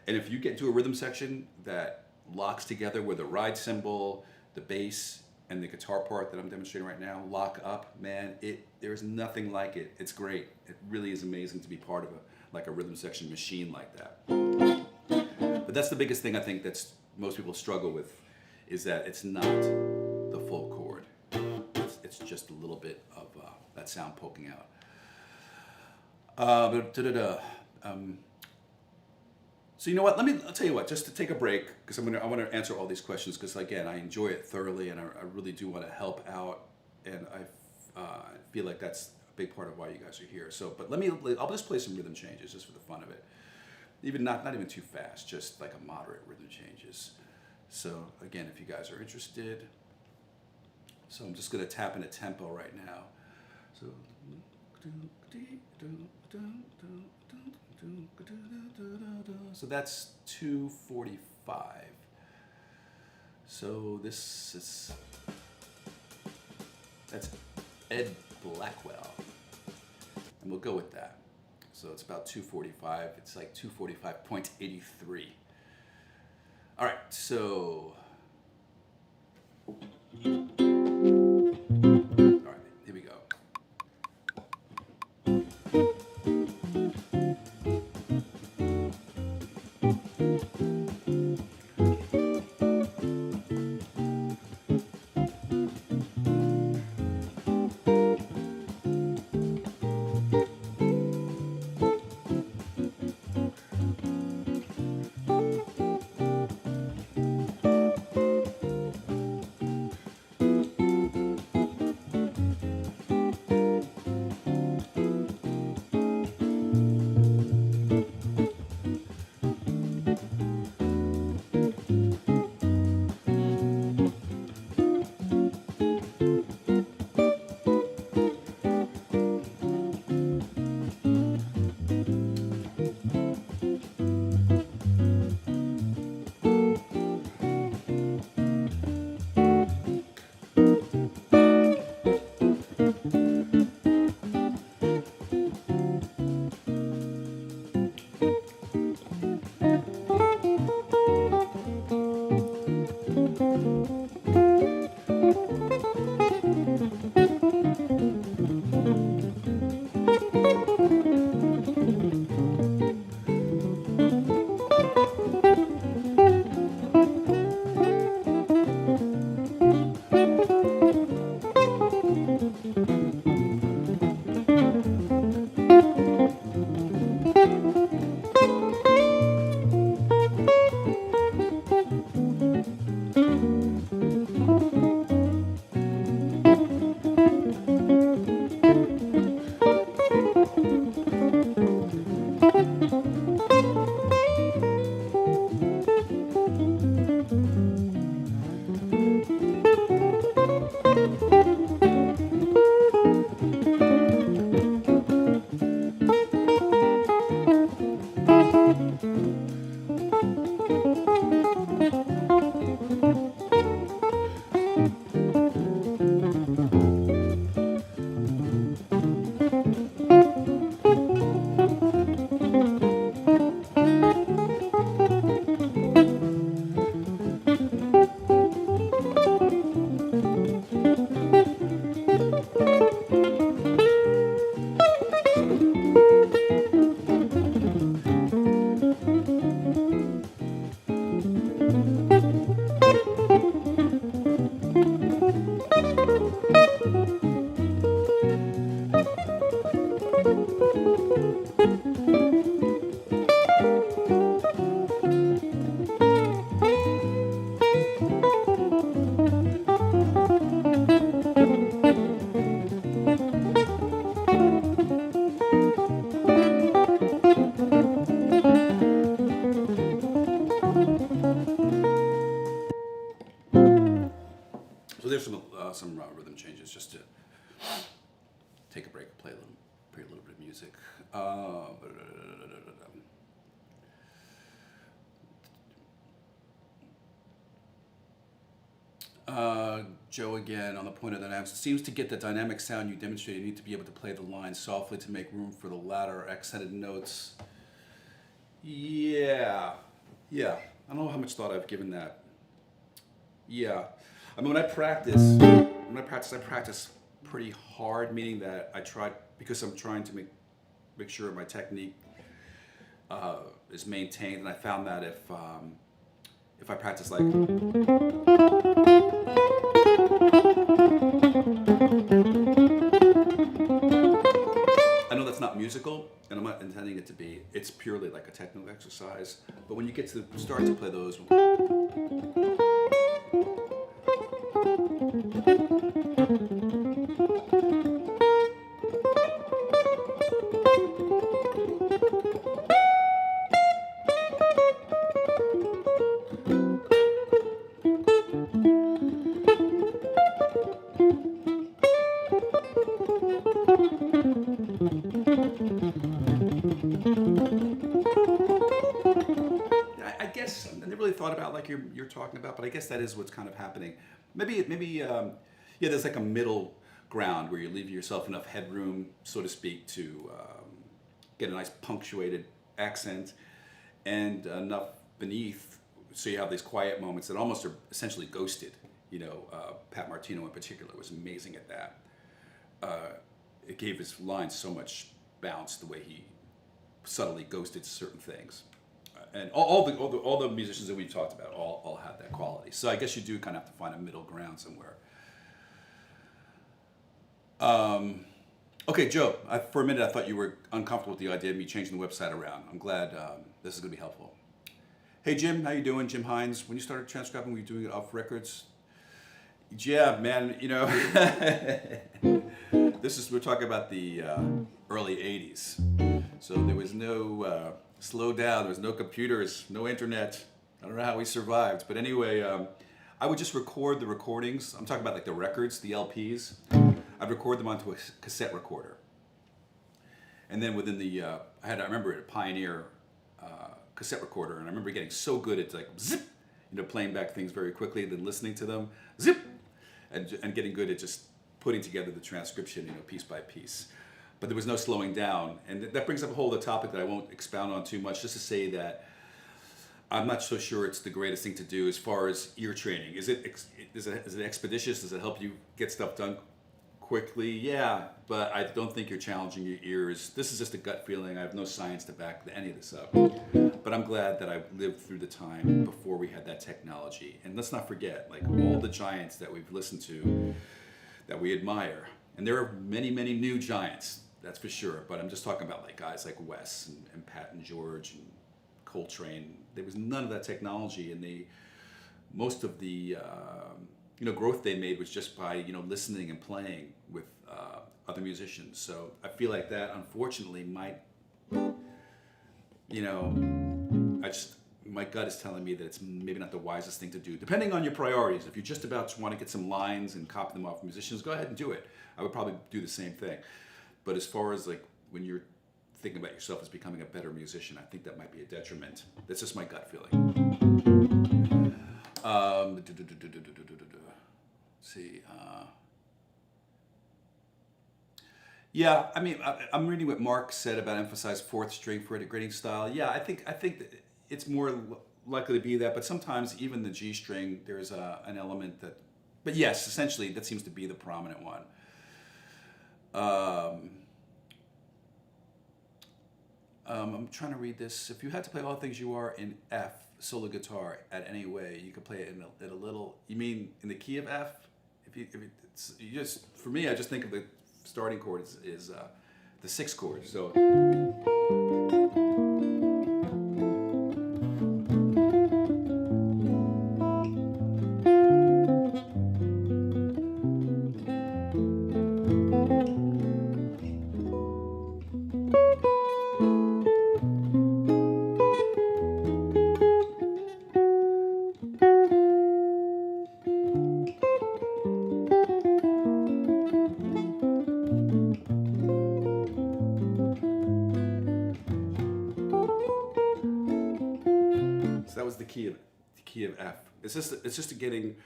And if you get to a rhythm section that locks together where the ride cymbal, the bass, and the guitar part that I'm demonstrating right now lock up, man, there's nothing like it. It's great. It really is amazing to be part of a rhythm section machine like that. But that's the biggest thing I think that's most people struggle with, is that it's not the full chord. It's just a little bit of that sound poking out. So you know what? I'll tell you what. Just to take a break, because I want to answer all these questions, because again, I enjoy it thoroughly, and I really do want to help out, and I feel like that's a big part of why you guys are here. So, but I'll just play some rhythm changes just for the fun of it. Even not even too fast, just like a moderate rhythm changes. So again, if you guys are interested, so I'm just going to tap in a tempo right now. So that's 245. So that's Ed Blackwell, and we'll go with that. So it's about 245. It's like 245.83. All right, so. All right, here we go. So there's some rhythm changes just to take a break, play a little bit of music. Joe again on the point of the dynamics. It seems to get the dynamic sound you demonstrate, you need to be able to play the lines softly to make room for the louder accented notes. Yeah. I don't know how much thought I've given that. Yeah. I mean, when I practice, I practice pretty hard, meaning that I try, because I'm trying to make sure my technique is maintained. And I found that if I practice like, I know that's not musical, and I'm not intending it to be. It's purely like a technical exercise. But when you get to start to play those, I guess I never really thought about like you're talking about, but I guess that is what's kind of happening. Maybe there's like a middle ground where you leave yourself enough headroom, so to speak, to get a nice punctuated accent, and enough beneath so you have these quiet moments that almost are essentially ghosted. Pat Martino in particular was amazing at that. It gave his lines so much bounce the way he subtly ghosted certain things. And all the musicians that we've talked about all had that quality. So I guess you do kind of have to find a middle ground somewhere. Okay, Joe, for a minute I thought you were uncomfortable with the idea of me changing the website around. I'm glad this is going to be helpful. Hey Jim, how you doing? Jim Hines. When you started transcribing, were you doing it off records? Yeah, man, we're talking about the early 80s. So there was no slow down, there was no computers, no internet. I don't know how we survived. But anyway, I would just record the recordings. I'm talking about like the records, the LPs. I'd record them onto a cassette recorder. And then within the, I remember a Pioneer cassette recorder, and I remember getting so good at like zip, playing back things very quickly, then listening to them, zip, and getting good at just putting together the transcription, piece by piece. But there was no slowing down, and that brings up a whole other topic that I won't expound on too much. Just to say that I'm not so sure it's the greatest thing to do as far as ear training. Is it expeditious? Does it help you get stuff done quickly? Yeah, but I don't think you're challenging your ears. This is just a gut feeling. I have no science to back any of this up. But I'm glad that I lived through the time before we had that technology. And let's not forget, like all the giants that we've listened to, that we admire. And there are many, many new giants, that's for sure. But I'm just talking about like guys like Wes and Pat and George and Coltrane. There was none of that technology, and most of the growth they made was just by listening and playing with other musicians. So I feel like that unfortunately might my gut is telling me that it's maybe not the wisest thing to do, depending on your priorities. If you just about want to get some lines and copy them off musicians, go ahead and do it. I would probably do the same thing. But as far as like when you're thinking about yourself as becoming a better musician. I think that might be a detriment. That's just my gut feeling. Let's see. Yeah, I mean, I'm reading what Mark said about emphasize fourth string for integrating style. Yeah, I think that it's more likely to be that, but sometimes even the G string, there's an element that. But yes, essentially, that seems to be the prominent one. I'm trying to read this. If you had to play all the things you are in F solo guitar at any way, you could play it in a little. You mean in the key of F? If you just, for me, I just think of the starting chord is the sixth chord. So. That was the key of F. It's just getting,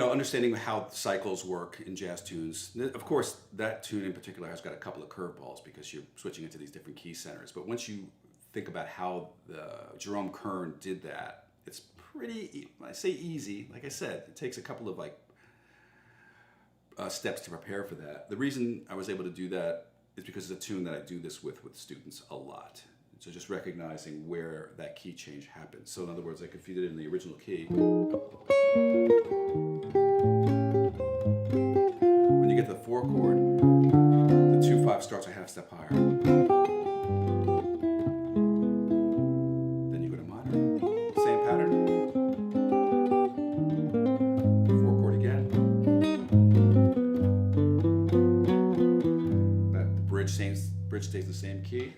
understanding how cycles work in jazz tunes. Of course, that tune in particular has got a couple of curveballs because you're switching into these different key centers. But once you think about how Jerome Kern did that, it's pretty, I say easy. Like I said, it takes a couple of steps to prepare for that. The reason I was able to do that is because it's a tune that I do this with students a lot. So just recognizing where that key change happens. So in other words, like if you did it in the original key, when you get to the 4 chord, the 2-5 starts a half step higher. Then you go to minor, same pattern. 4 chord again. The bridge stays the same key.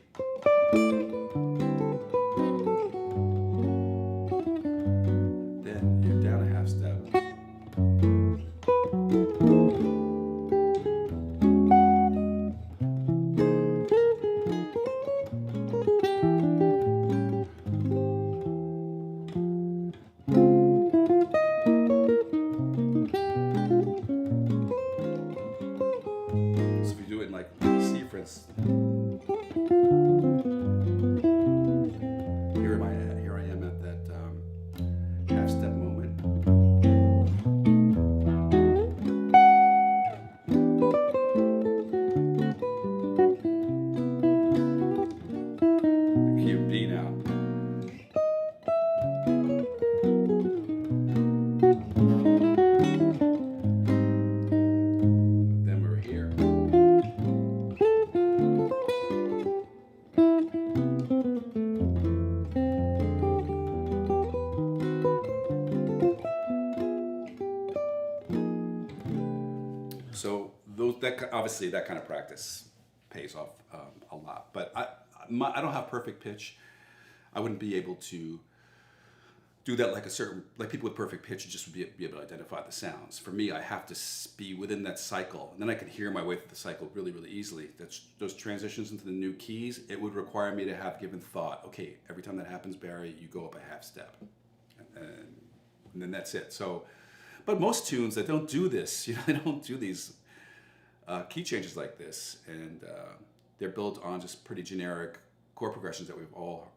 Then you're down a half step. So if you do it in like C, for instance. Here I am at that half step moment. The key of B now. Then we're here. So obviously that kind of practice pays off a lot. But I don't have perfect pitch. I wouldn't be able to do that like people with perfect pitch just would be able to identify the sounds. For me, I have to be within that cycle, and then I can hear my way through the cycle really, really easily. Those transitions into the new keys, it would require me to have given thought. Okay, every time that happens, Barry, you go up a half step, and then that's it. So. But most tunes that don't do this, they don't do these key changes like this, and they're built on just pretty generic chord progressions that we've all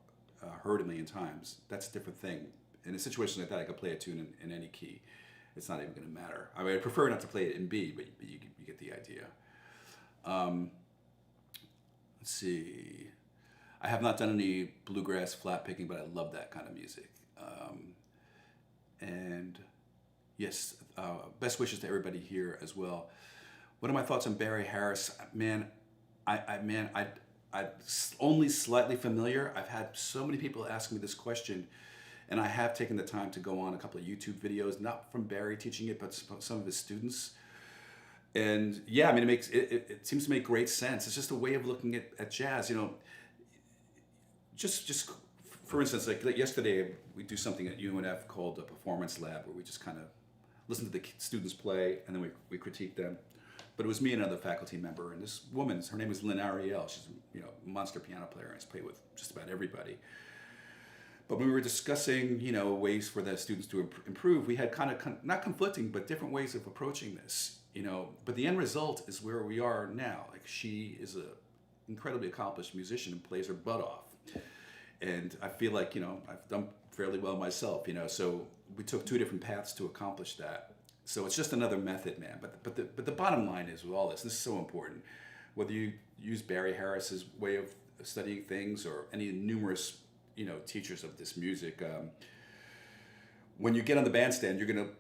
heard a million times. That's a different thing. In a situation like that, I could play a tune in any key. It's not even going to matter. I mean, I prefer not to play it in B, but you get the idea. Let's see. I have not done any bluegrass flat picking, but I love that kind of music. And yes, best wishes to everybody here as well. What are my thoughts on Barry Harris? Man, I'm only slightly familiar. I've had so many people ask me this question, and I have taken the time to go on a couple of YouTube videos, not from Barry teaching it, but some of his students. And yeah, I mean, it seems to make great sense. It's just a way of looking at jazz, just for instance, like yesterday, we do something at UNF called a performance lab, where we just kind of listen to the students play, and then we critique them. But it was me and another faculty member, and this woman, her name is Lynn Ariel. She's a monster piano player and has played with just about everybody. But when we were discussing, ways for the students to improve, we had kind of not conflicting, but different ways of approaching this. But the end result is where we are now. Like, she is a incredibly accomplished musician and plays her butt off. And I feel like, I've done fairly well myself, so we took two different paths to accomplish that. So it's just another method, man. But the bottom line is with all this is so important. Whether you use Barry Harris's way of studying things or any numerous, teachers of this music, when you get on the bandstand, you're going to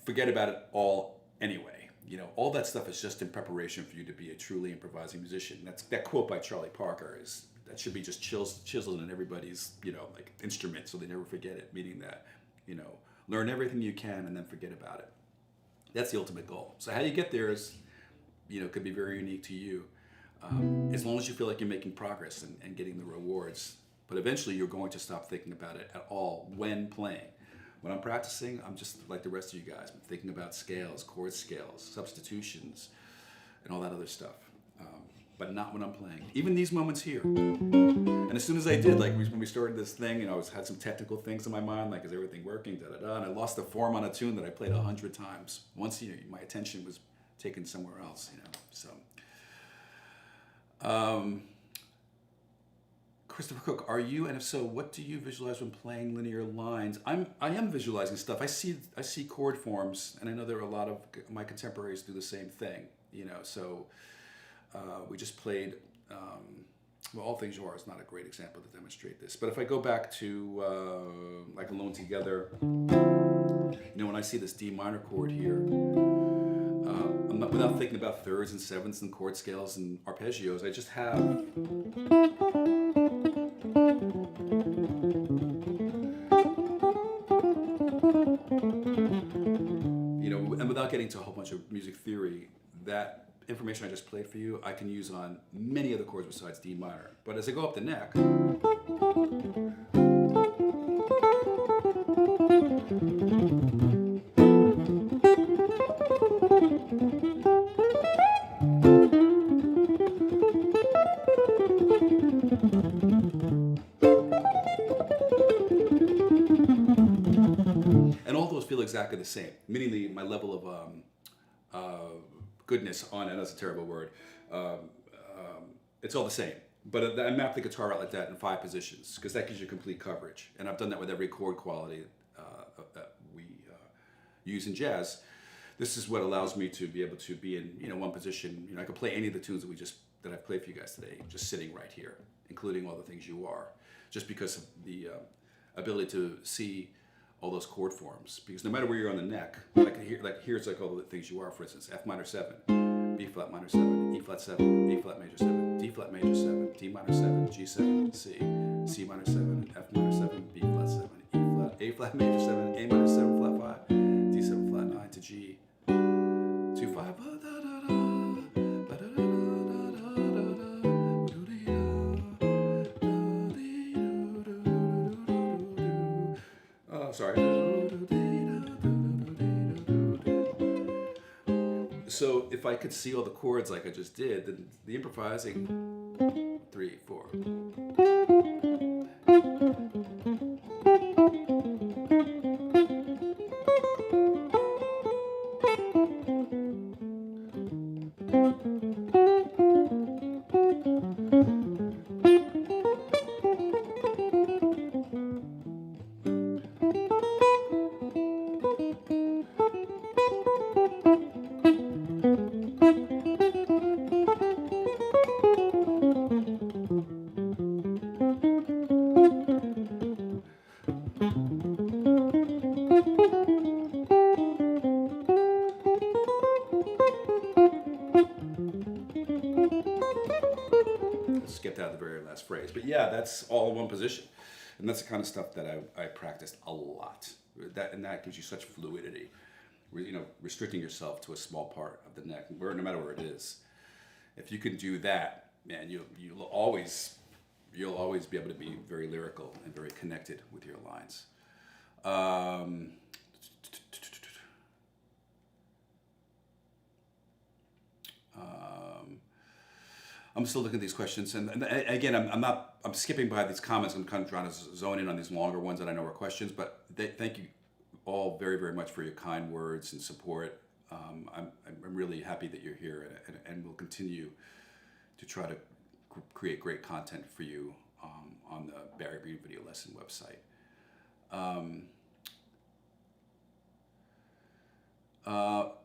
forget about it all anyway. All that stuff is just in preparation for you to be a truly improvising musician. That quote by Charlie Parker that should be just chiseled in everybody's, instrument so they never forget it, meaning that, learn everything you can and then forget about it. That's the ultimate goal. So how you get there is, could be very unique to you, as long as you feel like you're making progress and getting the rewards. But eventually you're going to stop thinking about it at all when playing. When I'm practicing, I'm just like the rest of you guys. I'm thinking about scales, chord scales, substitutions, and all that other stuff. But not when I'm playing. Even these moments here. And as soon as I did, like when we started this thing, I had some technical things in my mind, like, is everything working, da-da-da, and I lost the form on a tune that I played 100 times. Once, my attention was taken somewhere else, so. Christopher Cook, are you, and if so, what do you visualize when playing linear lines? I am visualizing stuff. I see chord forms, and I know there are a lot of my contemporaries do the same thing, so we just played, All Things You Are is not a great example to demonstrate this, but if I go back to like Alone Together, when I see this D minor chord here, I'm not, without thinking about thirds and sevenths and chord scales and arpeggios, I just have, and without getting to a whole bunch of music theory, that information I just played for you, I can use on many other chords besides D minor. But as I go up the neck, and all those feel exactly the same, meaning my level of goodness on it, that's a terrible word, it's all the same. But I map the guitar out like that in 5 positions, because that gives you complete coverage. And I've done that with every chord quality that we use in jazz. This is what allows me to be able to be in one position. I could play any of the tunes that I've played for you guys today, just sitting right here, including All the Things You Are, just because of the ability to see all those chord forms. Because no matter where you're on the neck, here's like All the Things You Are, for instance, F minor 7, B flat minor 7, E flat 7, A flat major 7, D flat major 7, D minor 7, G 7, C, C minor 7, F minor 7, B flat 7, E flat, A flat major 7, A minor 7 flat 5, D 7 flat 9 to G, 2 5. Sorry. So if I could see all the chords like I just did, then the improvising, 3, 4. Skipped out the very last phrase, but yeah, that's all in one position, and that's the kind of stuff that I practiced a lot. That gives you such fluidity. Restricting yourself to a small part of the neck, no matter where it is. If you can do that, man, you'll always be able to be very lyrical and very connected with your lines. I'm still looking at these questions, and again, I'm skipping by these comments. I'm kind of trying to zone in on these longer ones that I know are questions. But thank you all very, very much for your kind words and support. I'm really happy that you're here, and we'll continue to try to create great content for you on the Barry Green Video Lesson website.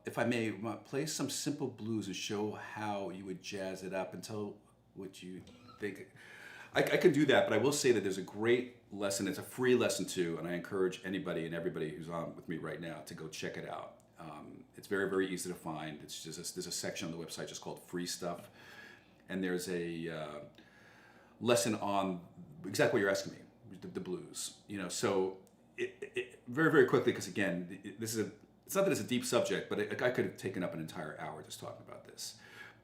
If I may, play some simple blues and show how you would jazz it up and tell what you think. I could do that, but I will say that there's a great lesson. It's a free lesson too, and I encourage anybody and everybody who's on with me right now to go check it out. It's very, very easy to find. It's just there's a section on the website just called Free Stuff, and there's a lesson on exactly what you're asking me, the blues. So it very, very quickly, because again, this is it's not that it's a deep subject, but I could have taken up an entire hour just talking about this.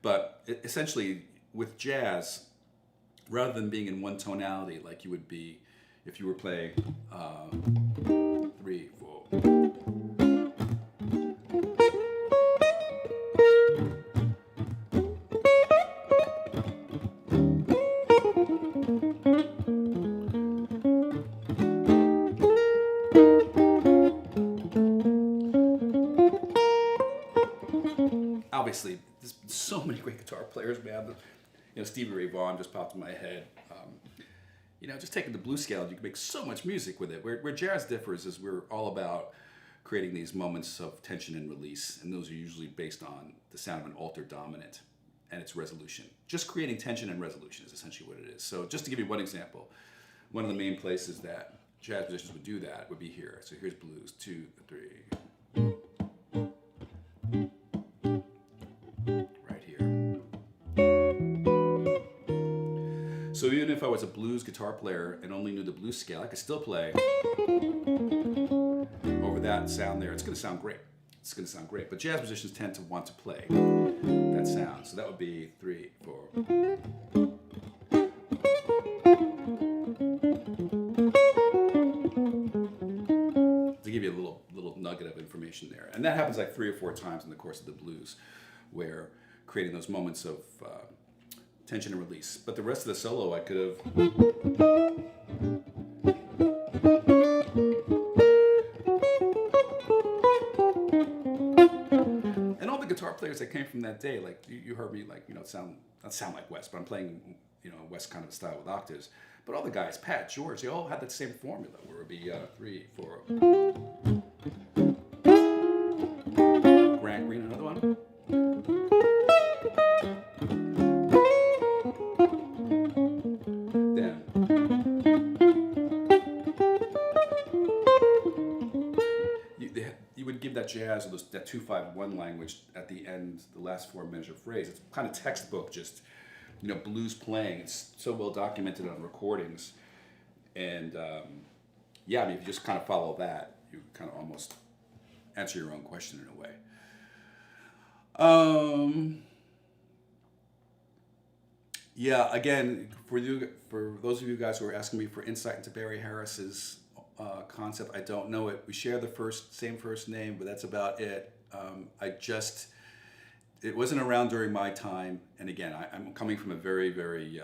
But essentially, with jazz, rather than being in one tonality like you would be if you were playing 3, 4. Obviously, there's so many great guitar players, man. Stevie Ray Vaughan just popped in my head. Just taking the blues scale, you can make so much music with it. Where jazz differs is we're all about creating these moments of tension and release, and those are usually based on the sound of an altered dominant and its resolution. Just creating tension and resolution is essentially what it is. So just to give you one example, one of the main places that jazz musicians would do that would be here. So here's blues, 2, 3. So even if I was a blues guitar player and only knew the blues scale, I could still play over that sound there. It's going to sound great. It's going to sound great. But jazz musicians tend to want to play that sound. So that would be 3, 4. To give you a little nugget of information there. And that happens like 3 or 4 times in the course of the blues, where creating those moments of tension and release. But the rest of the solo I could have. And all the guitar players that came from that day, like you heard me, like, not sound like Wes, but I'm playing, Wes kind of style with octaves. But all the guys, Pat, George, they all had that same formula where it would be 3, 4. Grant Green, another one. That jazz or that 2-5-1 language at the end, the last 4 measure phrase. It's kind of textbook, just blues playing. It's so well documented on recordings, and if you just kind of follow that, you kind of almost answer your own question in a way. Again, for those of you guys who are asking me for insight into Barry Harris's concept, I don't know it. We share the same first name, but that's about it. It wasn't around during my time. And again, I'm coming from a very, very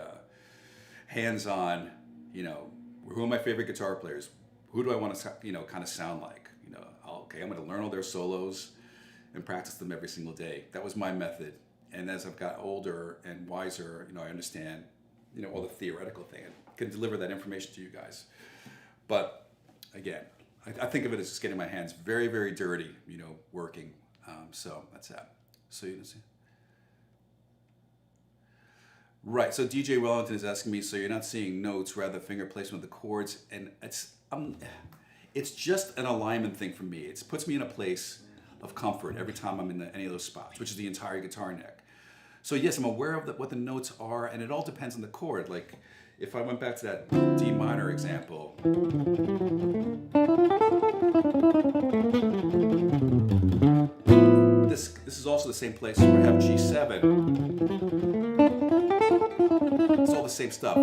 hands-on, who are my favorite guitar players? Who do I want to, kind of sound like? I'm going to learn all their solos and practice them every single day. That was my method. And as I've got older and wiser, I understand, all the theoretical thing and can deliver that information to you guys. But again, I think of it as just getting my hands very, very dirty, working. So that's that. So you can see. Right. So DJ Wellington is asking me, so you're not seeing notes, rather finger placement of the chords, and it's just an alignment thing for me. It puts me in a place of comfort every time I'm in any of those spots, which is the entire guitar neck. So yes, I'm aware of what the notes are, and it all depends on the chord. Like, if I went back to that D minor example, this is also the same place where I have G7. It's all the same stuff.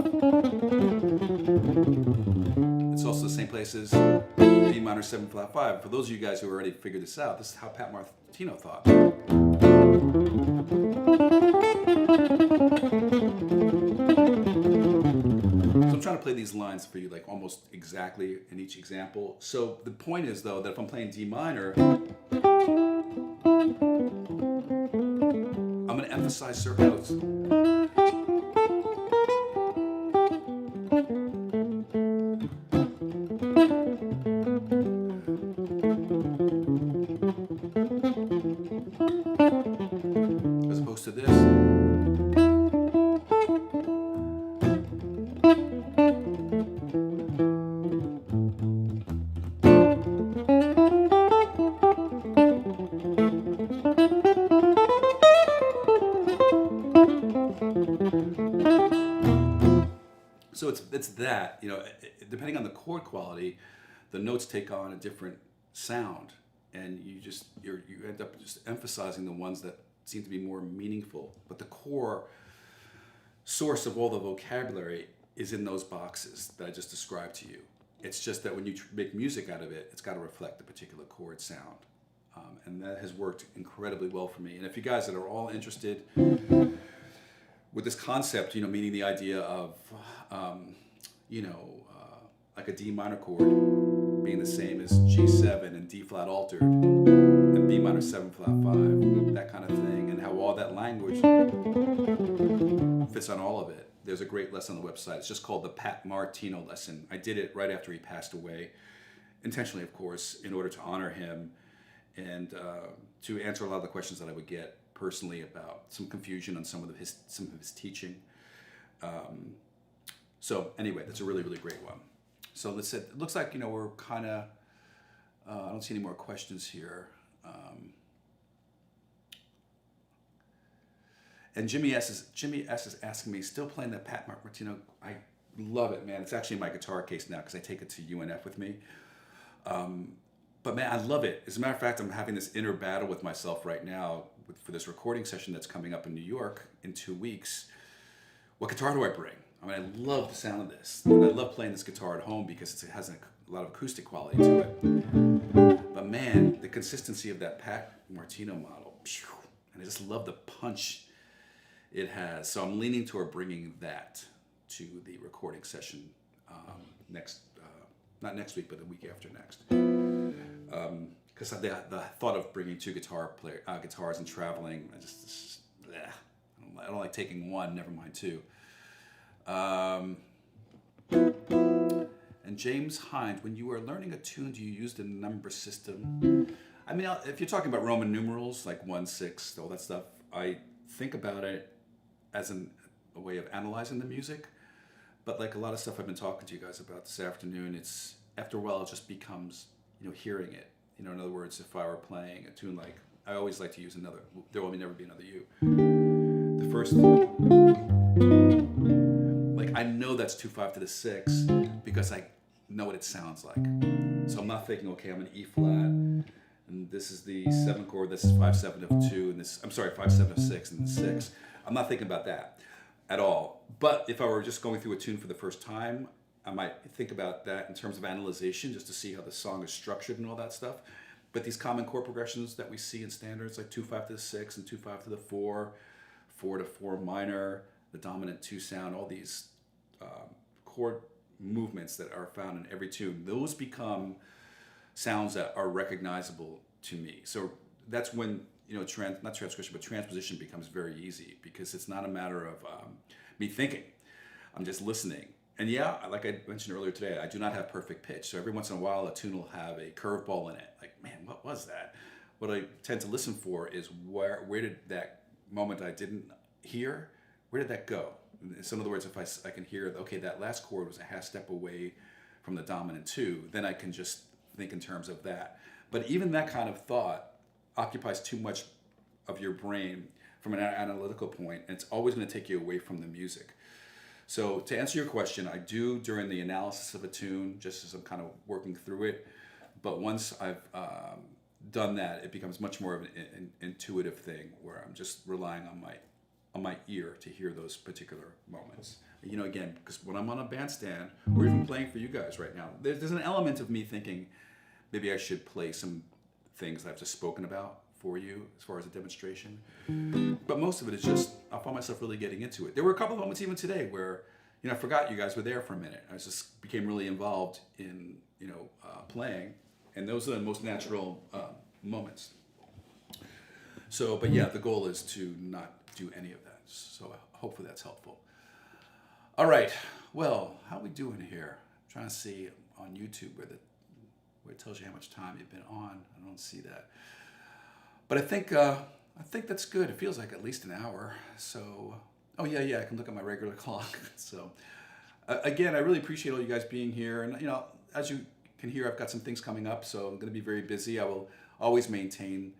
It's also the same place as D minor 7 flat 5. For those of you guys who already figured this out, this is how Pat Martino thought. So I'm trying to play these lines for you like almost exactly in each example. So the point is though that if I'm playing D minor, I'm going to emphasize certain notes. As opposed to this. So it's that, you know, depending on the chord quality, the notes take on a different sound, and you end up just emphasizing the ones that seem to be more meaningful. But the core source of all the vocabulary is in those boxes that I just described to you. It's just that when you make music out of it, it's got to reflect the particular chord sound. And that has worked incredibly well for me. And if you guys that are all interested with this concept, you know, meaning the idea of, like a D minor chord being the same as G7 and D flat altered and B minor 7 flat 5, that kind of thing, and how all that language fits on all of it. There's a great lesson on the website. It's just called the Pat Martino lesson. I did it right after he passed away, intentionally, of course, in order to honor him and to answer a lot of the questions that I would get personally about some confusion on some of his teaching. So anyway, that's a really, really great one. So let's say, it looks like, you know, we're kind of, I don't see any more questions here. And Jimmy S is asking me, still playing that Pat Martino? I love it, man. It's actually in my guitar case now because I take it to UNF with me. But man, I love it. As a matter of fact, I'm having this inner battle with myself right now for this recording session that's coming up in New York in 2 weeks. What guitar do I bring? I mean, I love the sound of this. And I love playing this guitar at home because it has a lot of acoustic quality to it. But man, the consistency of that Pat Martino model, and I just love the punch it has. So I'm leaning toward bringing that to the recording session not next week, but the week after next. Because the thought of bringing two guitars and traveling, I don't like taking one, never mind two. And James Hines, when you are learning a tune, do you use the number system? I mean, if you're talking about Roman numerals, like 1, 6, all that stuff, I think about it as a way of analyzing the music. But like a lot of stuff I've been talking to you guys about this afternoon, it's after a while it just becomes, you know, hearing it. You know, in other words, if I were playing a tune like, I always like to use another, There Will Never Be Another You. The first, like I know that's 2/5 to the 6 because I know what it sounds like. So I'm not thinking, okay, I'm an E flat, and this is the 7 chord, this is 5/7 of 2, and this, I'm sorry, 5/7 of 6, and the 6. I'm not thinking about that at all. But if I were just going through a tune for the first time, I might think about that in terms of analyzation, just to see how the song is structured and all that stuff. But these common chord progressions that we see in standards, like 2/5 to the 6 and 2/5 to the 4, 4 to 4 minor, the dominant 2 sound, all these chord movements that are found in every tune, those become sounds that are recognizable to me. So that's when, you know, not transcription, but transposition becomes very easy, because it's not a matter of me thinking. I'm just listening. And yeah, like I mentioned earlier today, I do not have perfect pitch. So every once in a while, a tune will have a curveball in it. Like, man, what was that? What I tend to listen for is where did that moment I didn't hear, where did that go? So in other words, if I can hear, okay, that last chord was a half step away from the dominant 2, then I can just think in terms of that. But even that kind of thought occupies too much of your brain from an analytical point, and it's always going to take you away from the music. So to answer your question, I do during the analysis of a tune, just as I'm kind of working through it. But once I've done that, it becomes much more of an intuitive thing where I'm just relying on my ear to hear those particular moments. You know, again, because when I'm on a bandstand or even playing for you guys right now, there's an element of me thinking maybe I should play some things that I've just spoken about for you as far as a demonstration. But most of it is just, I found myself really getting into it. There were a couple of moments even today where, I forgot you guys were there for a minute. I just became really involved in, playing. And those are the most natural moments. So, but yeah, the goal is to not do any of that. So hopefully that's helpful. All right. Well, how are we doing here? I'm trying to see on YouTube where it tells you how much time you've been on. I don't see that. But I think that's good. It feels like at least an hour. So, oh yeah, I can look at my regular clock. So, again, I really appreciate all you guys being here. And as you can hear, I've got some things coming up, so I'm going to be very busy. I will always maintain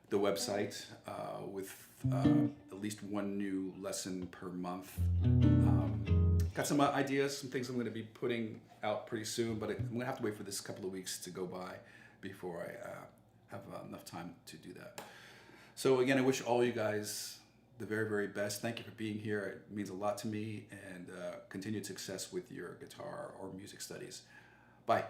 the website with at least one new lesson per month. Got some ideas, some things I'm going to be putting out pretty soon, but I'm going to have to wait for this couple of weeks to go by before I have enough time to do that. So again, I wish all you guys the very, very best. Thank you for being here. It means a lot to me, and continued success with your guitar or music studies. Bye.